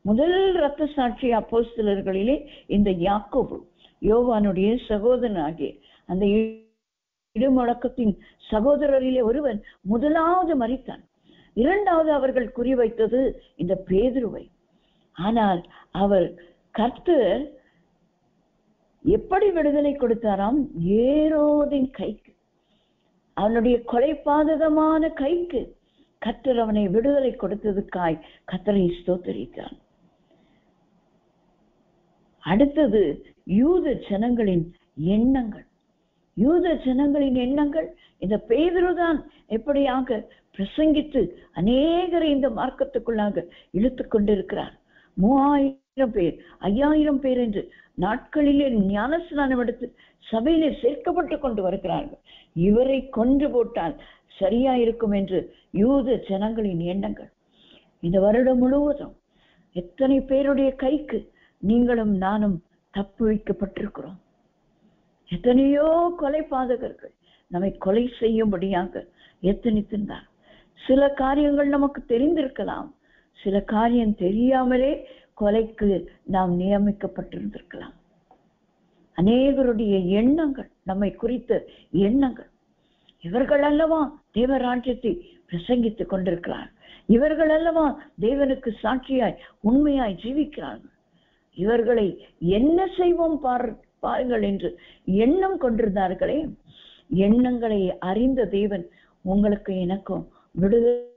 முதல் இரத்த சாட்சி அப்போஸ்தலர்களிலே இந்த யாக்கோபு, யோவானுடைய சகோதரனாகிய அந்த இடுமுழக்கத்தின் சகோதரரிலே ஒருவன் முதலாவது மரித்தான். 2வது அவர்கள் குறிவைத்தது இந்த பேதுருவை. ஆனால் அவர் கர்த்தர் எப்படி விடுதலை கொடுத்தாராம்? ஏரோதின் கைக்கு, அவனுடைய கொலைபாதகமான கைக்கு கர்த்தர் அவனை விடுதலை கொடுத்ததுக்காய் கர்த்தரை ஸ்தோத்திரித்தார். அடுத்தது யூத ஜனங்களின் எண்ணங்கள். யூத ஜனங்களின் எண்ணங்கள் இந்த பேதுருதான் எப்படியாக பிரசங்கித்து அநேகரை இந்த மார்க்கத்துக்குள்ளாக இழுத்து கொண்டிருக்கிறார். 3000 பேர் 5000 பேர் என்று நாட்களிலே ஞானஸ்நானம் எடுத்து சபையிலே சேர்க்கப்பட்டு கொண்டு வருகிறார்கள். இவரை கொன்று போட்டால் சரியா இருக்கும் என்று யூத ஜனங்களின் எண்ணங்கள். இந்த வருடம் முழுவதும் எத்தனை பேருடைய கைக்கு நீங்களும் நானும் தப்பு வைக்கப்பட்டிருக்கிறோம். எத்தனையோ கொலை பாதகர்கள் நம்மை கொலை செய்யும்படியாக எத்தனித்திருந்தார். சில காரியங்கள் நமக்கு தெரிந்திருக்கலாம், சில காரியம் தெரியாமலே கொலைக்கு நாம் நியமிக்கப்பட்டிருந்திருக்கலாம். அநேகருடைய எண்ணங்கள், நம்மை குறித்த எண்ணங்கள், இவர்கள் அல்லவா தேவராஜ்யத்தை பிரசங்கித்துக் கொண்டிருக்கிறார், இவர்கள் அல்லவா தேவனுக்கு சாட்சியாய் உண்மையாய் ஜீவிக்கிறார்கள், இவர்களை என்ன செய்வோம் பாருங்கள் என்று எண்ணம் கொண்டிருந்தார்களே. எண்ணங்களை அறிந்த தேவன் உங்களுக்கு எனக்கும் விடுதலை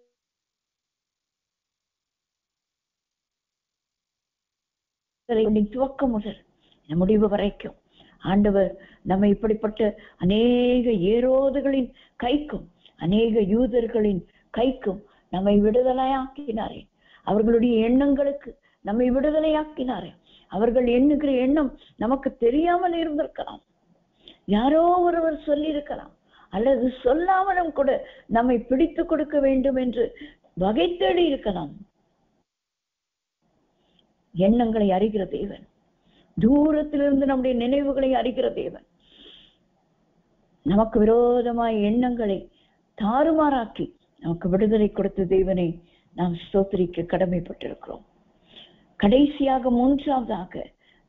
துவக்கம் முதல் முடிவு வரைக்கும் ஆண்டவர் நம்மை இப்படிப்பட்ட அநேக ஏரோதுகளின் கைக்கும் அநேக யூதர்களின் கைக்கும் நம்மை விடுதலையாக்கினாரே. அவர்களுடைய எண்ணங்களுக்கு நம்மை விடுதலையாக்கினாரே. அவர்கள் எண்ணுகிற எண்ணம் நமக்கு தெரியாமல் இருந்திருக்கலாம், யாரோ ஒருவர் சொல்லியிருக்கலாம், அல்லது சொல்லாமலும் கூட நம்மை பிடித்து கொடுக்க வேண்டும் என்று வகை தேடி இருக்கலாம். எண்ணங்களை அறிகிற தேவன், தூரத்திலிருந்து நம்முடைய நினைவுகளை அறிகிற தேவன், நமக்கு விரோதமாய் எண்ணங்களை தாறுமாறாக்கி நமக்கு விடுதலை கொடுத்த தேவனை நாம் ஸ்தோத்திரிக்க கடமைப்பட்டிருக்கிறோம். கடைசியாக மூன்றாவதாக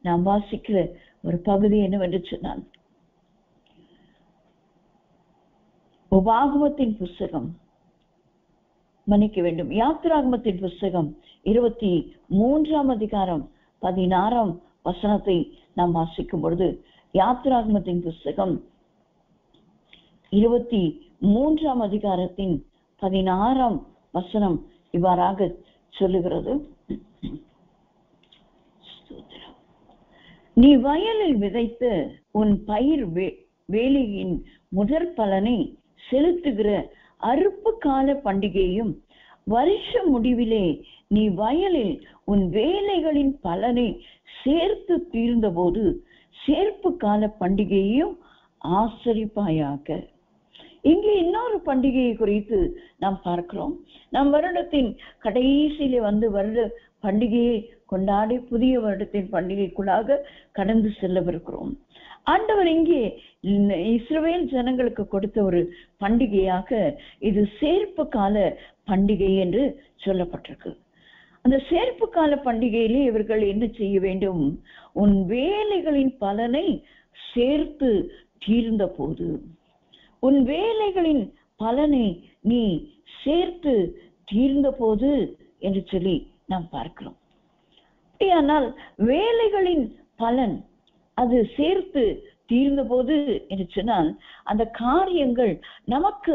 நாம் வாசிக்கிற ஒரு பகுதி என்னவென்று சொன்னால், உபாகமத்தின் புஸ்தகம், மன்னிக்க வேண்டும், யாத்திராகமத்தின் புஸ்தகம் 23ஆம் அதிகாரம் 16ஆம் வசனத்தை நாம் வாசிக்கும் பொழுது, யாத்திராகமத்தின் புஸ்தகம் 23ஆம் அதிகாரத்தின் 16ஆம் வசனம் இவ்வாறாக சொல்லுகிறது. நீ வயலில் விதைத்த உன் பயிர் வேலையின் முதற் பலனை செலுத்துகிற அறுப்பு கால பண்டிகையும், வருஷ முடிவிலே நீ வயலில் உன் வேலைகளின் பலனை சேர்த்து தீர்ந்த போது சேர்ப்பு கால பண்டிகையையும் ஆசரிப்பாயாக. இங்கே இன்னொரு பண்டிகையை குறித்து நாம் பார்க்கிறோம். நாம் வருடத்தின் கடைசியிலே வருட பண்டிகையை கொண்டாடி புதிய வருடத்தின் பண்டிகைக்குள்ளாக கடந்து செல்லவிருக்கிறோம். ஆண்டவர் இங்கே இஸ்ரவேல் ஜனங்களுக்கு கொடுத்த ஒரு பண்டிகையாக இது சேர்ப்பு கால பண்டிகை என்று சொல்லப்பட்டிருக்கு. அந்த சேர்ப்பு கால பண்டிகையிலே இவர்கள் என்ன செய்ய வேண்டும்? உன் வேலைகளின் பலனை சேர்த்து தீர்ந்த போது, உன் வேலைகளின் பலனை நீ சேர்த்து தீர்ந்த போது என்று சொல்லி நாம் பார்க்கிறோம். ஆனால் வேலைகளின் பலன் அது சேர்த்து தீர்ந்த போது என்று சொன்னால், அந்த காரியங்கள் நமக்கு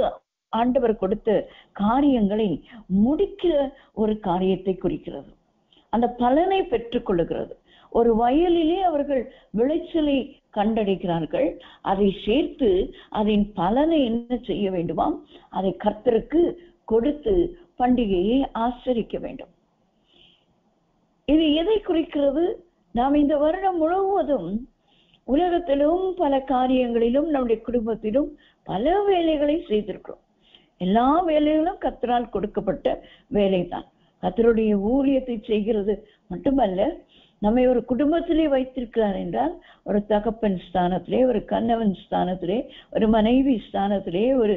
ஆண்டவர் கொடுத்த காரியங்களை முடிக்கிற ஒரு காரியத்தை குறிக்கிறது. அந்த பலனை பெற்றுக் கொள்ளுகிறது. ஒரு வயலிலே அவர்கள் விளைச்சலை கண்டடைகிறார்கள், அதை சேர்த்து அதன் பலனை என்ன செய்ய வேண்டுமாம்? அதை கர்த்தருக்கு கொடுத்து பண்டிகையை ஆசரிக்க வேண்டும். இது எதை குறிக்கிறது? நாம் இந்த வருடம் முழுவதும் உலகத்திலும் பல காரியங்களிலும் நம்முடைய குடும்பத்திலும் பல வேலைகளை செய்திருக்கிறோம். எல்லா வேலைகளும் கர்த்தரால் கொடுக்கப்பட்ட வேலைதான். கர்த்தருடைய ஊழியத்தை செய்கிறது மட்டுமல்ல, நம்மை ஒரு குடும்பத்திலே வைத்திருக்கிறார் என்றால், ஒரு தகப்பன் ஸ்தானத்திலே, ஒரு கணவன் ஸ்தானத்திலே, ஒரு மனைவி ஸ்தானத்திலே, ஒரு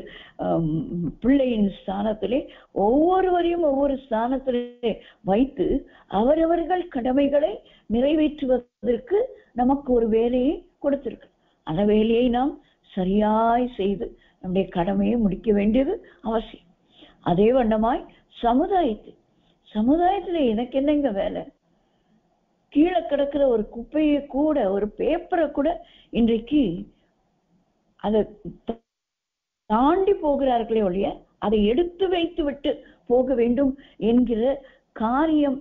பிள்ளையின் ஸ்தானத்திலே, ஒவ்வொருவரையும் ஒவ்வொரு ஸ்தானத்திலே வைத்து அவரவர்கள் கடமைகளை நிறைவேற்றுவதற்கு நமக்கு ஒரு வேலையை கொடுத்திருக்கு. அந்த வேலையை நாம் சரியாய் செய்து நம்முடைய கடமையை முடிக்க வேண்டியது அவசியம். அதே வண்ணமாய் சமுதாயத்துல எனக்கு என்னங்க வேலை? கீழே கிடக்கிற ஒரு குப்பையை கூட, ஒரு பேப்பரை கூட இன்றைக்கு அதை தாண்டி போகிறார்களே ஒழிய அதை எடுத்து வைத்து விட்டு போக வேண்டும் என்கிற காரியம்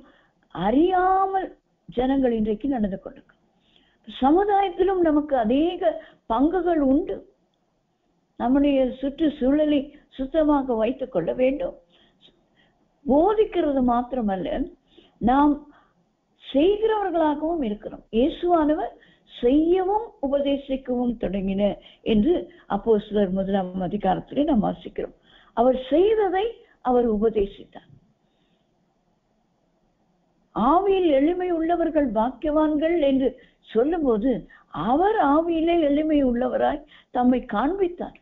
அறியாமல் ஜனங்கள் இன்றைக்கு நடந்து கொண்டிருக்க. சமுதாயத்திலும் நமக்கு அநேக பங்குகள் உண்டு. நம்முடைய சுற்றுச்சூழலை சுத்தமாக வைத்துக் கொள்ள வேண்டும். போதிக்கிறது மாத்திரமல்ல, நாம் செய்கிறவர்களாகவும் இருக்கிறோம். இயேசுவானவர் செய்யவும் உபதேசிக்கவும் தொடங்கின என்று அப்போஸ்தலர் 1 அதிகாரத்திலே நாம் வாசிக்கிறோம். அவர் செய்ததை அவர் உபதேசித்தார். ஆவியில் எளிமை உள்ளவர்கள் பாக்கியவான்கள் என்று சொல்லும் போது அவர் ஆவியிலே எளிமை உள்ளவராய் தம்மை காண்பித்தார்.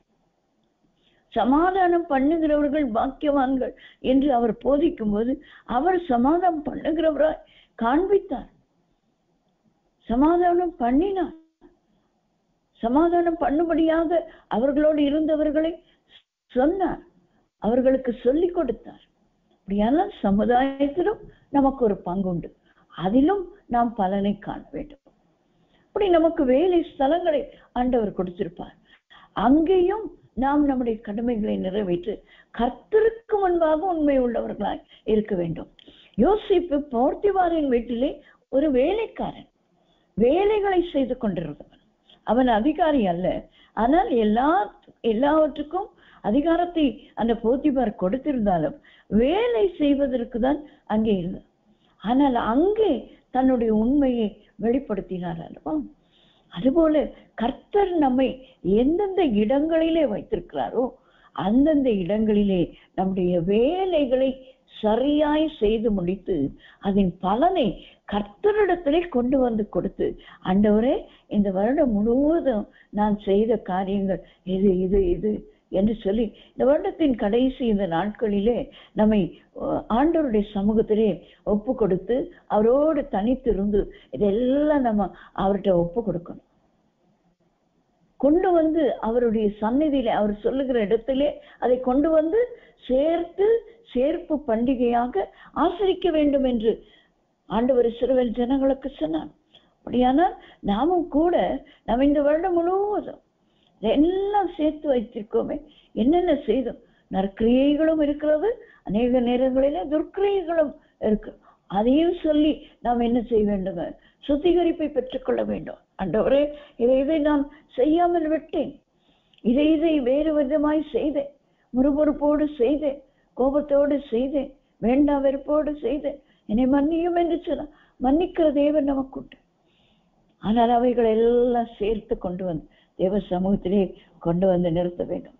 சமாதானம் பண்ணுகிறவர்கள் பாக்கியவான்கள் என்று அவர் போதிக்கும் போது அவர் சமாதானம் பண்ணுகிறவராய் காண்பித்தார். சமாதானம் பண்ணினார். சமாதானம் பண்ணும்படியாக அவர்களோடு இருந்தவர்களை சொன்னார். அவர்களுக்கு சொல்லிக் கொடுத்தார். அப்படியெல்லாம் சமுதாயத்திலும் நமக்கு ஒரு பங்குண்டு. அதிலும் நாம் பலனை காண வேண்டும். அப்படி நமக்கு வேலை ஸ்தலங்களை ஆண்டவர் கொடுத்திருப்பார். அங்கேயும் நாம் நம்முடைய கடமைகளை நிறைவேற்று கர்த்தருக்கு முன்பாக உண்மை உள்ளவர்களாய் இருக்க வேண்டும். யோசிப்பு போர்த்திபாரின் வீட்டிலே ஒரு வேலைக்காரன், வேலைகளை செய்து கொண்டிருந்தவன். அவன் அதிகாரி அல்ல. ஆனால் எல்லாவற்றுக்கும் அதிகாரத்தை அந்த போர்த்திபார் கொடுத்திருந்தாலும் வேலை செய்வதற்கு தான் அங்கே இருந்தார். ஆனால் அங்கே தன்னுடைய உண்மையை வெளிப்படுத்தினார் அல்லவா? அதுபோல கர்த்தர் நம்மை எந்தெந்த இடங்களிலே வைத்திருக்கிறாரோ அந்தந்த இடங்களிலே நம்முடைய வேலைகளை சரியாய் செய்து முடித்து அதன் பலனை கர்த்தரிடத்திலே கொண்டு வந்து கொடுத்து, ஆண்டவரே இந்த வருடம் முழுவதும் நான் செய்த காரியங்கள் இது இது இது என்று சொல்லி இந்த வருடத்தின் கடைசி இந்த நாட்களிலே நம்மை ஆண்டவருடைய சமூகத்திலே ஒப்பு கொடுத்து அவரோடு தனித்திருந்து இதெல்லாம் நம்ம அவர்கிட்ட ஒப்பு கொடுக்கணும். கொண்டு வந்து அவருடைய சந்நிதியிலே அவர் சொல்லுகிற இடத்திலே அதை கொண்டு வந்து சேர்ப்பு பண்டிகையாக ஆசரிக்க வேண்டும் என்று ஆண்டவர் இஸ்ரவேல் ஜனங்களுக்கு சொன்னார். அப்படியானால் நாமும் கூட நம்ம இந்த வருடம் முழுவதும் எல்லாம் சேர்த்து வைத்திருக்கோமே. என்னென்ன செய்தோம்? நற்கிரியைகளும் இருக்கிறது, அநேக நேரங்களிலே துர்க்கிரியைகளும் இருக்கு. அதையும் சொல்லி நாம் என்ன செய்ய வேண்டும்? சுத்திகரிப்பை பெற்றுக்கொள்ள வேண்டும். ஆண்டவரே, இதை நான் செய்யாமல் விட்டேன், இதை வேறு விதமாய் செய்தேன், முறுமுறுப்போடு செய்தேன், கோபத்தோடு செய்தேன், வேண்டா வெறுப்போடு செய்தேன், என்னை மன்னியும் என்று சொன்ன மன்னிக்கிற தேவன் நமக்கு உண்டு. ஆனால் அவைகள் எல்லாம் சேர்த்து கொண்டு வந்து தேவ சமூகத்திலே கொண்டு வந்து நிறுத்த வேண்டும்.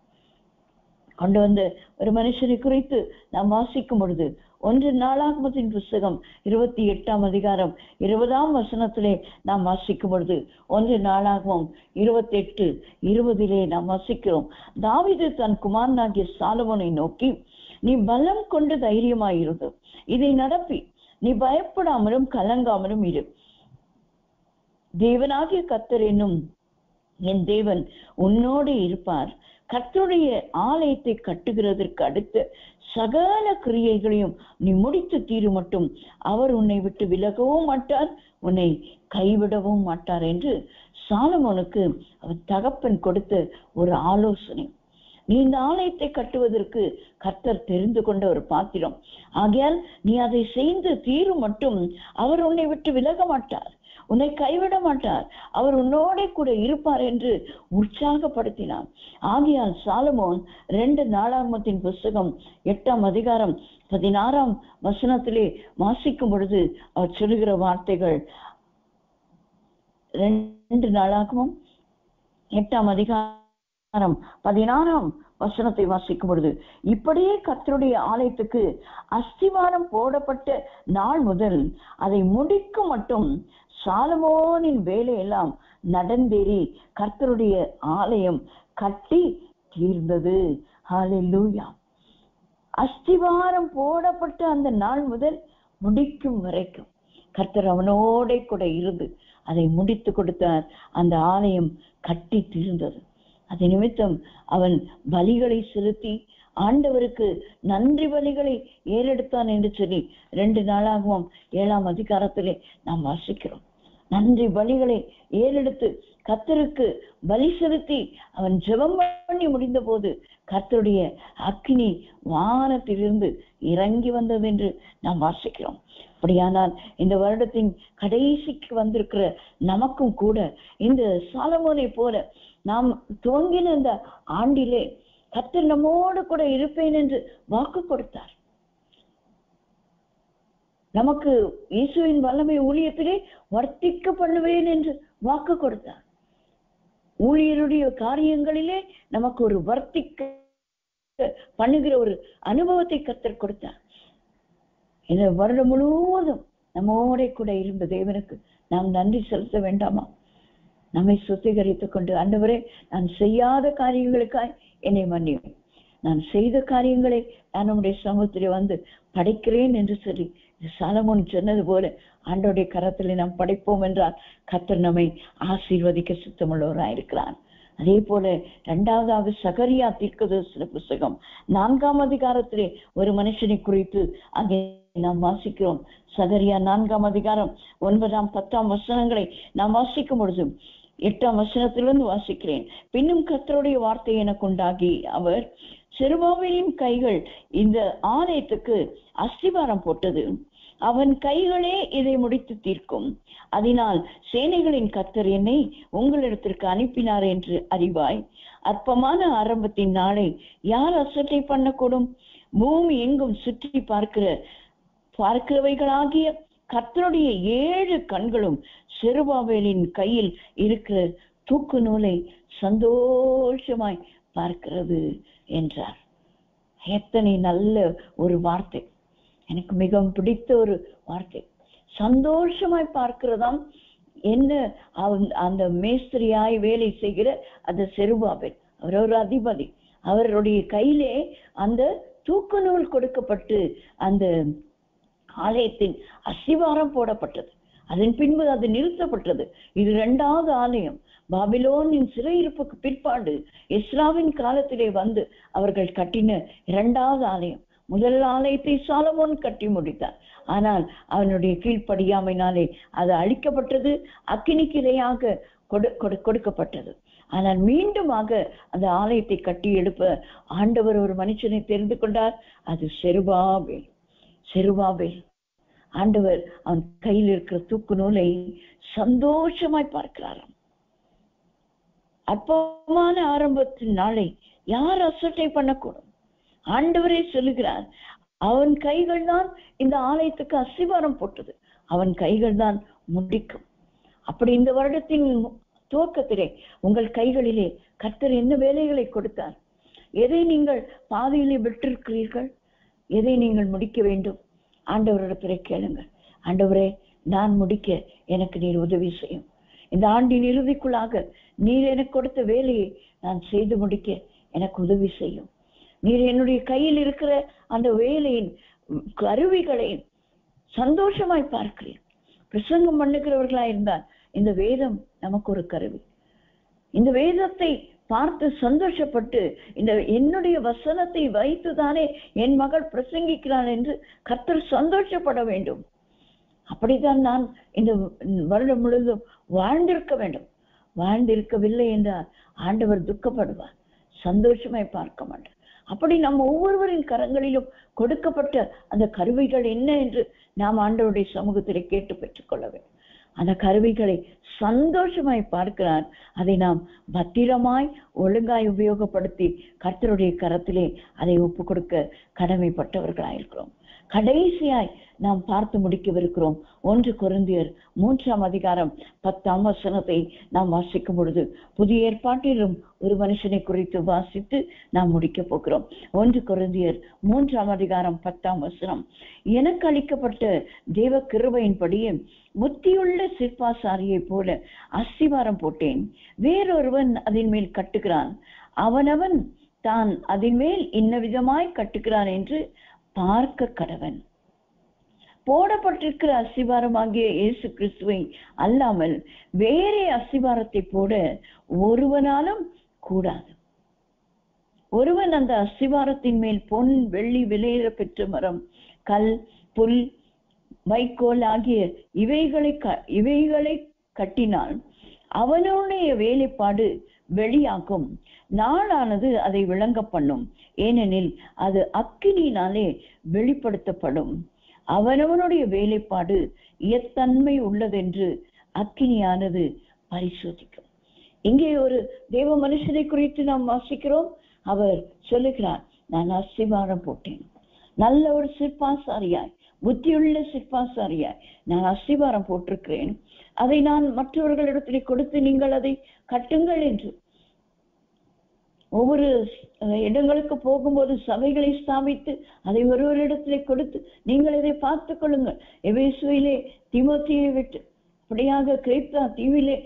கொண்டு வந்து ஒரு மனுஷனை குறித்து நாம் வாசிக்கும் பொழுது 1 நாளாகமத்தின் புஸ்தகம் 28 அதிகாரம் 20 நாம் வாசிக்கும் பொழுது 1 நாளாகமம் 28:20 நாம் வாசிக்கிறோம். தாவீது தன் குமாரனாகிய சாலமோனை நோக்கி, நீ பலம் கொண்டு தைரியமாயிருந்து இதை நடப்பி நீ பயப்படாமலும் கலங்காமலும் இரு. தேவனாகிய கர்த்தர் என்னும் என் தேவன் உன்னோடு இருப்பார். கர்த்தருடைய ஆலயத்தை கட்டுகிறதற்கு அடுத்த சகல கிரியைகளையும் நீ முடித்து தீரு மட்டும் அவர் உன்னை விட்டு விலகவும் மாட்டார், உன்னை கைவிடவும் மாட்டார் என்று சாலமோனுக்கு அவர் தகப்பன் கொடுத்த ஒரு ஆலோசனை. நீ இந்த ஆலயத்தை கட்டுவதற்கு கர்த்தர் தெரிந்து கொண்ட ஒரு பாத்திரம். ஆகையால் நீ அதை செய்து தீரு மட்டும் அவர் உன்னை விட்டு விலக மாட்டார், உன்னை கைவிட மாட்டார், அவர் உன்னோட கூட இருப்பார் என்று உற்சாகப்படுத்தினார். ஆகையால் சாலமோன் 2 நாளாகமத்தின் புஸ்தகம் 8 அதிகாரம் 16 வாசிக்கும் பொழுது அவர் சொல்லுகிற வார்த்தைகள், 2 நாளாகமம் 8 அதிகாரம் 16 வாசிக்கும் பொழுது, இப்படியே கர்த்தருடைய ஆலயத்துக்கு அஸ்திவாரம் போடப்பட்ட நாள் முதல் அதை முடிக்கும் மட்டும் சாலமோனின் வேலையெல்லாம் நடந்தேறி கர்த்தருடைய ஆலயம் கட்டி தீர்ந்தது. ஹல்லேலூயா. அஸ்திவாரம் போடப்பட்ட அந்த நாள் முதல் முடிக்கும் வரைக்கும் கர்த்தர் அவனோட கூட இருந்து அதை முடித்து கொடுத்தார். அந்த ஆலயம் கட்டி தீர்ந்தது. அது நிமித்தம் அவன் பலிகளை செலுத்தி ஆண்டவருக்கு நன்றி பலிகளை ஏறெடுத்தான் என்று சொல்லி 2 நாளாகவும் 7 அதிகாரத்திலே நாம் வாசிக்கிறோம். நன்றி பலிகளை ஏறெடுத்து கர்த்தருக்கு பலி செலுத்தி அவன் ஜெபம் பண்ணி முடிந்த போது கர்த்தருடைய அக்கினி வானத்திலிருந்து இறங்கி வந்தது என்று நாம் வாசிக்கிறோம். அப்படியானால் இந்த வருடத்தின் கடைசிக்கு வந்திருக்கிற நமக்கும் கூட இந்த சாலமோனை போல நாம் துவங்கின இந்த ஆண்டிலே கர்த்தர் நம்மோடு கூட இருப்பேன் என்று வாக்கு கொடுத்தார். நமக்கு இயேசுவின் வல்லமை ஊழியத்திலே வர்த்திக்க பண்ணுவேன் என்று வாக்கு கொடுத்தார். ஊழியருடைய காரியங்களிலே நமக்கு ஒரு வர்த்திக்க பண்ணுகிற ஒரு அனுபவத்தை கர்த்தர் கொடுத்தார். இந்த வருடம் முழுவதும் நம்மோட கூட இருந்த தேவனுக்கு நாம் நன்றி செலுத்த வேண்டாமா? நம்மை சுத்திகரித்துக் கொண்டு, ஆண்டவரே, நான் செய்யாத காரியங்களுக்காய் என்னை மன்னியும், நான் செய்த காரியங்களை நான் நம்முடைய சமூகத்திலே வந்து படைக்கிறேன் என்று சொல்லி சாலமோன் சொன்னது போல ஆண்டவருடைய கரத்திலே நாம் படைப்போம் என்றால் கர்த்தர் நம்மை ஆசீர்வதிக்க சித்தமுள்ளவராயிருக்கிறார். அதே போல 2வது சகரியா தீர்க்கதரிசன புஸ்தகம் 4ஆம் அதிகாரத்திலே ஒரு மனுஷனை குறித்து அங்கே நாம் வாசிக்கிறோம். சகரியா 4ஆம் அதிகாரம் 9, 10 வசனங்களை நாம் வாசிக்கும் பொழுது 8ஆம் வசனத்திலிருந்து வாசிக்கிறேன். பின்னும் கர்த்தருடைய வார்த்தை எனக்கு உண்டாகி, அவர் செருபாபேலின் கைகள் இந்த ஆலயத்துக்கு அஸ்திபாரம் போட்டது, அவன் கைகளே இதை முடித்து தீர்க்கும், அதனால் சேனைகளின் கர்த்தர் என்னை உங்களிடத்திற்கு அனுப்பினார் என்று அறிவாய். அற்பமான ஆரம்பத்தின் நாளை யார் அசட்டை பண்ணக்கூடும்? பூமி எங்கும் சுற்றி பார்க்கிறவைகளாகிய கர்த்தருடைய 7 கண்களும் செருபாபேலின் கையில் இருக்கிற தூக்கு நூலை சந்தோஷமாய் பார்க்கிறது என்றார். எத்தனை நல்ல ஒரு வார்த்தை! எனக்கு மிகவும் பிடித்த ஒரு வார்த்தை. சந்தோஷமாய் பார்க்கிறதாம். என்ன, அந்த மேஸ்திரியாய் வேலை செய்கிற அந்த செருபாபேல், அவர் ஒரு அதிபதி, அவருடைய கையிலே அந்த தூக்கு நூல் கொடுக்கப்பட்டு அந்த ஆலயத்தின் அஸ்திவாரம் போடப்பட்டது. அதன் பின்பு அது நிறுத்தப்பட்டது. இது 2வது ஆலயம். பாபிலோனின் சிறையிருப்புக்கு பிற்பாடு எஸ்ராவின் காலத்திலே வந்து அவர்கள் கட்டின 2வது ஆலயம். முதல் ஆலயத்தை சாலமோன் கட்டி முடித்தார். ஆனால் அவனுடைய கீழ்ப்படியாமையினாலே அது அழிக்கப்பட்டது, அக்கினிக்கு இரையாக கொடுக்கப்பட்டது. ஆனால் மீண்டுமாக அந்த ஆலயத்தை கட்டி எழுப்ப ஆண்டவர் ஒரு மனுஷனை தெரிந்து கொண்டார். அது செருபாபேல். ஆண்டவர் அவன் கையில் இருக்கிற தூக்கு நூலை சந்தோஷமாய் பார்க்கிறாராம். அற்பமான ஆரம்பத்தின் நாளை யார் அசட்டை பண்ணக்கூடும்? ஆண்டவரே சொல்லுகிறார், அவன் கைகள் தான் இந்த ஆலயத்துக்கு அஸ்திவாரம் போட்டது, அவன் கைகள் தான் முடிக்கும். அப்படி இந்த வருடத்தின் துவக்கத்திலே உங்கள் கைகளிலே கர்த்தர் என்ன வேலைகளை கொடுத்தார்? எதை நீங்கள் பாதையிலே விட்டிருக்கிறீர்கள்? எதை நீங்கள் முடிக்க வேண்டும்? ஆண்டவரிடத்திலே கேளுங்கள். ஆண்டவரே, நான் முடிக்க எனக்கு நீர் உதவி செய்யும். இந்த ஆண்டின் இறுதிக்குள்ளாக நீர் எனக்கு கொடுத்த வேலையை நான் செய்து முடிக்க எனக்கு உதவி செய்யும். நீர் என்னுடைய கையில் இருக்கிற அந்த வேலையின் கருவிகளை சந்தோஷமாய் பார்க்கிறேன். பிரசங்கம் பண்ணுகிறவர்களா இருந்தால் இந்த வேதம் நமக்கு ஒரு கருவி. இந்த வேதத்தை பார்த்து சந்தோஷப்பட்டு, இந்த என்னுடைய வசனத்தை வைத்துதானே என் மகள் பிரசங்கிக்கிறான் என்று கர்த்தர் சந்தோஷப்பட வேண்டும். அப்படித்தான் நான் இந்த வருடம் முழுவதும் வாழ்ந்திருக்க வேண்டும். வாழ்ந்திருக்கவில்லை என்றால் ஆண்டவர் துக்கப்படுவார், சந்தோஷமாய் பார்க்க மாட்டார். அப்படி நம்ம ஒவ்வொருவரின் கரங்களிலும் கொடுக்கப்பட்ட அந்த கருவிகள் என்ன என்று நாம் ஆண்டவருடைய சமூகத்திலே கேட்டு பெற்றுக்கொள்ள வேண்டும். அந்த கருவிகளை சந்தோஷமாய் பார்க்கிறார். அதை நாம் பத்திரமாய் ஒழுங்காய் உபயோகப்படுத்தி கர்த்தருடைய கரத்திலே அதை ஒப்பு கொடுக்க கடமைப்பட்டவர்களாயிருக்கிறோம். கடைசியாய் நாம் பார்த்து முடிக்கவிருக்கிறோம் 1 கொரிந்தியர் 3ஆம் அதிகாரம் 10ஆம் வசனத்தை நாம் வாசிக்கும் பொழுது புதிய ஏற்பாட்டிலும் ஒரு மனுஷனை குறித்து வாசித்து நாம் முடிக்க போகிறோம். 1 கொரிந்தியர் 3ஆம் அதிகாரம் 10ஆம் வசனம். எனக்கு அளிக்கப்பட்ட தேவ கிருபையின்படியே புத்தியுள்ள சிற்பாசாரியை போல அஸ்திவாரம் போட்டேன், வேறொருவன் அதன் மேல் கட்டுகிறான், அவனவன் தான் அதன் மேல் இன்ன விதமாய் கட்டுகிறான் என்று பார்க்க கடவன். போடப்பட்டிருக்கிற அஸ்திவாரமாகிய இயேசு கிறிஸ்துவை அல்லாமல் வேறே அஸ்திவாரத்தை போட ஒருவனாலும் கூடாது. ஒருவன் அந்த அஸ்திவாரத்தின் மேல் பொன் வெள்ளி விலையேற பெற்ற மரம், கல், புல், வைக்கோல் ஆகிய இவைகளை கட்டினால் அவனுடைய வேலைப்பாடு வெளியாகும், நாளானது அதை விளங்க பண்ணும், ஏனெனில் அது அக்கினியினாலே வெளிப்படுத்தப்படும். அவனவனுடைய வேலைப்பாடு எத்தன்மை உள்ளதென்று அக்கினியானது பரிசோதிக்கும். இங்கே ஒரு தேவ மனுஷனை குறித்து நாம் வாசிக்கிறோம். அவர் சொல்லுகிறார், நான் அஸ்திவாரம் போட்டேன். நல்ல ஒரு சிற்பாசாரியாய் புத்தியுள்ள சிற்பாசாரியாய் நான் அஸ்திபாரம் போட்டிருக்கிறேன், அதை நான் மற்றவர்களிடத்திலே கொடுத்து நீங்கள் அதை கட்டுங்கள் என்று ஒவ்வொரு இடங்களுக்கு போகும்போது சபைகளை ஸ்தாபித்து அதை ஒருவரிடத்திலே கொடுத்து நீங்கள் இதை பார்த்துக் கொள்ளுங்கள். எபேசுவிலே தீமோத்தேயுவை விட்டு, இப்படியாக கிரேத்தா தீவிலே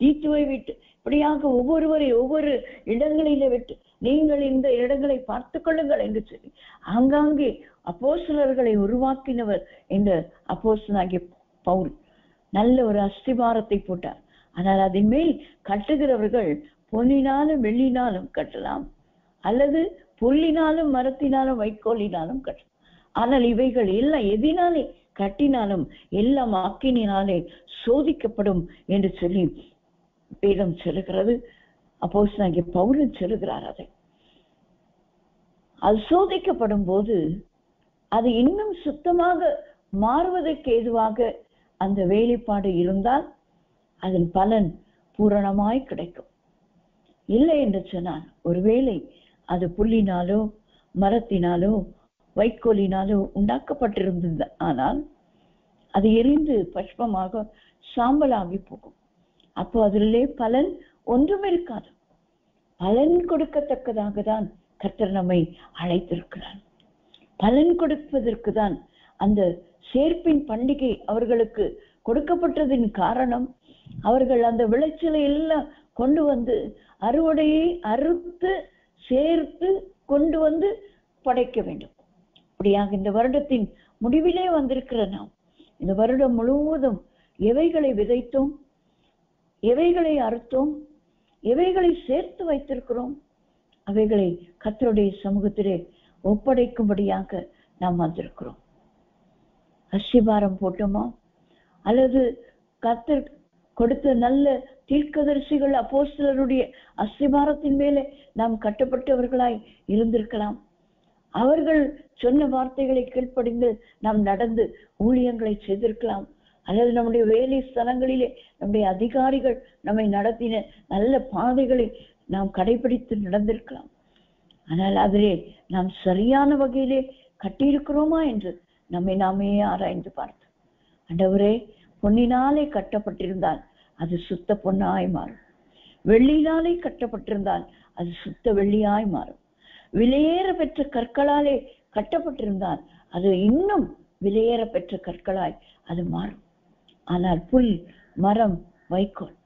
தீத்துவை விட்டு, இப்படியாக ஒவ்வொருவரை ஒவ்வொரு இடங்களிலே விட்டு நீங்கள் இந்த இடங்களை பார்த்துக் கொள்ளுங்கள் என்று சொல்லி ஆங்காங்கே அப்போஸ்தலர்களை உருவாக்கினவர் இந்த அப்போஸ்தலனாகிய பவுல் நல்ல ஒரு அஸ்திபாரத்தை போட்டார். ஆனால் அதன் மேல் கட்டுகிறவர்கள் பொன்னினாலும் வெள்ளினாலும் கட்டலாம், அல்லது புல்லினாலும் மரத்தினாலும் வைக்கோலினாலும் கட்டலாம். ஆனால் இவைகள் எல்லாம் எதினாலே கட்டினாலும் எல்லாம் ஆக்கினாலே சோதிக்கப்படும் என்று சொல்லி வேதம் சொல்லுகிறது. அப்போஸ்தலனாகிய பவுல் சொல்லுகிறார். அது சோதிக்கப்படும் போது அது இன்னும் சுத்தமாக மாறுவதற்கு ஏதுவாக அந்த வேலைப்பாடு இருந்தால் அதன் பலன் பூரணமாய் கிடைக்கும். இல்லை என்று சொன்னால் ஒருவேளை அது புல்லினாலோ மரத்தினாலோ வைக்கோலினாலோ உண்டாக்கப்பட்டிருந்தது, ஆனால் அது எரிந்து பஷ்பமாக சாம்பலாகி போகும். அப்போ அதிலே பலன் ஒன்றும் இருக்காது. பலன் கொடுக்கத்தக்கதாக தான் கர்த்தர் நம்மை அழைத்திருக்கிறார். பலன் கொடுப்பதற்கு தான் அந்த சேர்ப்பின் பண்டிகை அவர்களுக்கு கொடுக்கப்பட்டதின் காரணம், அவர்கள் அந்த விளைச்சலை எல்லாம் கொண்டு வந்து அறுவடையை அறுத்து சேர்த்து கொண்டு வந்து படைக்க வேண்டும். அப்படியாக இந்த வருடத்தின் முடிவிலே வந்திருக்கிற நாம் இந்த வருடம் முழுவதும் எவைகளை விதைத்தோம், எவைகளை அறுத்தோம், எவைகளை சேர்த்து வைத்திருக்கிறோம், அவைகளை கர்த்தருடைய சமூகத்திலே ஒப்படைக்கும்படியாக நாம் வந்திருக்கிறோம். அஸ்திபாரம் போட்டோமா, அல்லது கர்த்தர் கொடுத்த நல்ல தீர்க்கதரிசிகள் அப்போஸ்தலருடைய அஸ்திபாரத்தின் மேலே நாம் கட்டப்பட்டவர்களாய் இருந்திருக்கலாம். அவர்கள் சொன்ன வார்த்தைகளை கீழ்ப்படிந்து நாம் நடந்து ஊழியங்களை செய்திருக்கலாம். அல்லது நம்முடைய வேலை ஸ்தலங்களிலே நம்முடைய அதிகாரிகள் நம்மை நடத்தின நல்ல பாதைகளை நாம் கடைபிடித்து நடந்திருக்கலாம். ஆனால் அதிலே நாம் சரியான வகையிலே கட்டியிருக்கிறோமா என்று நம்மை நாமே ஆராய்ந்து பார்த்து, ஆண்டவரே, பொன்னினாலே கட்டப்பட்டிருந்தால் அது சுத்த பொன்னாய் மாறும், வெள்ளியினாலே கட்டப்பட்டிருந்தால் அது சுத்த வெள்ளியாய் மாறும், விலையேற பெற்ற கற்களாலே கட்டப்பட்டிருந்தால் அது இன்னும் விலையேற பெற்ற கற்களாய் அது மாறும். ஆனால் புல், மரம், வைக்கோல்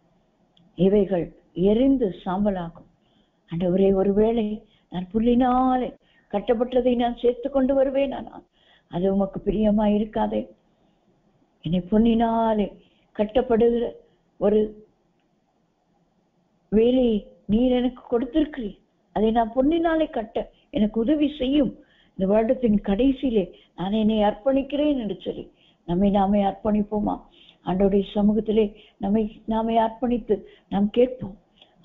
இவைகள் எரிந்து சாம்பலாகும். ஆண்டவரே, ஒருவேளை நான் புல்லினாலே கட்டப்பட்டதை நான் சேர்த்து கொண்டு வருவேன், ஆனால் அது உமக்கு பிரியமாய் இருக்காதே. என்னை பொன்னினாலே கட்டப்படுகிற ஒரு வேலையை நீர் எனக்கு கொடுத்திருக்கிறீர், அதை நான் பொன்னினாலே கட்ட எனக்கு உதவி செய்யும். இந்த வருடத்தின் கடைசியிலே நான் என்னை அர்ப்பணிக்கிறேன் என்று சொல்லி நம்மை நாமே அர்ப்பணிப்போமா? ஆண்டவருடைய சமூகத்திலே நாமே அர்ப்பணித்து நாம் கேட்போம்.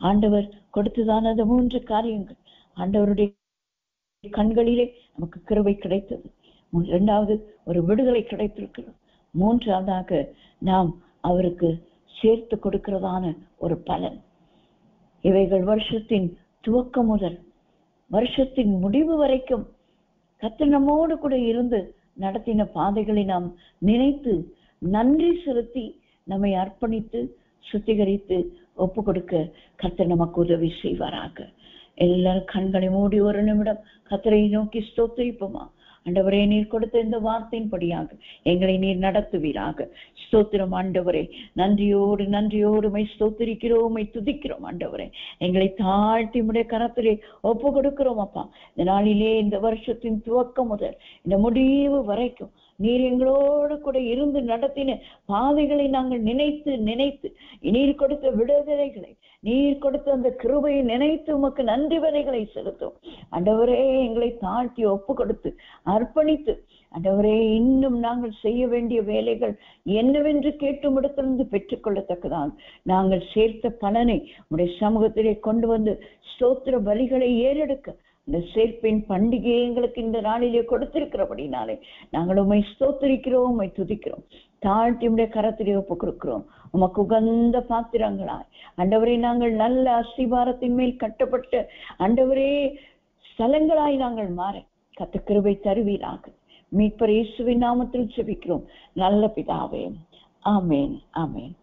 ஆண்டவர் கொடுத்ததான அந்த 3 காரியங்கள் ஆண்டவருடைய கண்களிலே நமக்கு கிருபை கிடைத்தது. 2வது ஒரு விடுதலை கிடைத்திருக்கிறது. 3வதாக நாம் அவருக்கு சேர்த்து கொடுக்கிறதான ஒரு பலன். இவைகள் வருஷத்தின் துவக்கம் முதல் வருஷத்தின் முடிவு வரைக்கும் கர்த்தர் நம்மோடு கூட இருந்து நடத்தின பாதைகளை நாம் நினைத்து நன்றி செலுத்தி நம்மை அர்ப்பணித்து சுத்திகரித்து ஒப்பு கொடுக்க கர்த்தர் நமக்கு உதவி செய்வாராக. எல்லாரும் கண்களை மூடி ஒரு நிமிடம் கர்த்தரை நோக்கி ஸ்தோத்திரிப்போமா? ஆண்டவரே, நீர் கொடுத்த இந்த வார்த்தையின்படியாக எங்களை நீர் நடத்துவீராக. ஸ்தோத்திரம் ஆண்டவரே, நன்றியோடு நன்றியோடு மை ஸ்தோத்திரிக்கிறோம், மை துதிக்கிறோம். ஆண்டவரே, எங்களை தாழ்த்தி உம்முடைய கரத்திலே ஒப்பு கொடுக்கிறோம் அப்பா. இந்த நாளிலே, இந்த வருஷத்தின் துவக்கம் முதல் இந்த முடிவு வரைக்கும் நீர் எங்களோடு கூட இருந்து நடத்தின பாதைகளை நாங்கள் நினைத்து நினைத்து நீர் கொடுத்த விடுதலைகளை, நீர் கொடுத்த அந்த கிருபையை நினைத்து உமக்கு நன்றி வரைகளை செலுத்தும். ஆண்டவரே, எங்களை தாழ்த்தி ஒப்பு கொடுத்து அர்ப்பணித்து, ஆண்டவரே, இன்னும் நாங்கள் செய்ய வேண்டிய வேலைகள் என்னவென்று கேட்டு இடத்திலிருந்து பெற்றுக்கொள்ளத்தக்கதான் நாங்கள் சேர்த்த பலனை உடைய சமூகத்திலே கொண்டு வந்து ஸ்தோத்திர பலிகளை ஏறெடுக்க இந்த சேர்ப்பின் பண்டிகையை எங்களுக்கு இந்த நாளிலே கொடுத்திருக்கிறபடினாலே நாங்கள் உம்மை ஸ்தோத்திரிக்கிறோம், உம்மை துதிக்கிறோம். தாழ்த்தி உடைய கரத்திலே ஒப்பு கொடுக்கிறோம். உமக்கு உகந்த பாத்திரங்களாய் ஆண்டவரே, நாங்கள் நல்ல அஸ்திபாரத்தின் மேல் கட்டப்பட்ட ஆண்டவரே ஸ்தலங்களாய் நாங்கள் மாற கர்த்தர் கிருபை தருவீராக. மீட்பர் இயேசுவின் நாமத்தில் ஜெபிக்கிறோம் நல்ல பிதாவே. ஆமேன், ஆமேன்.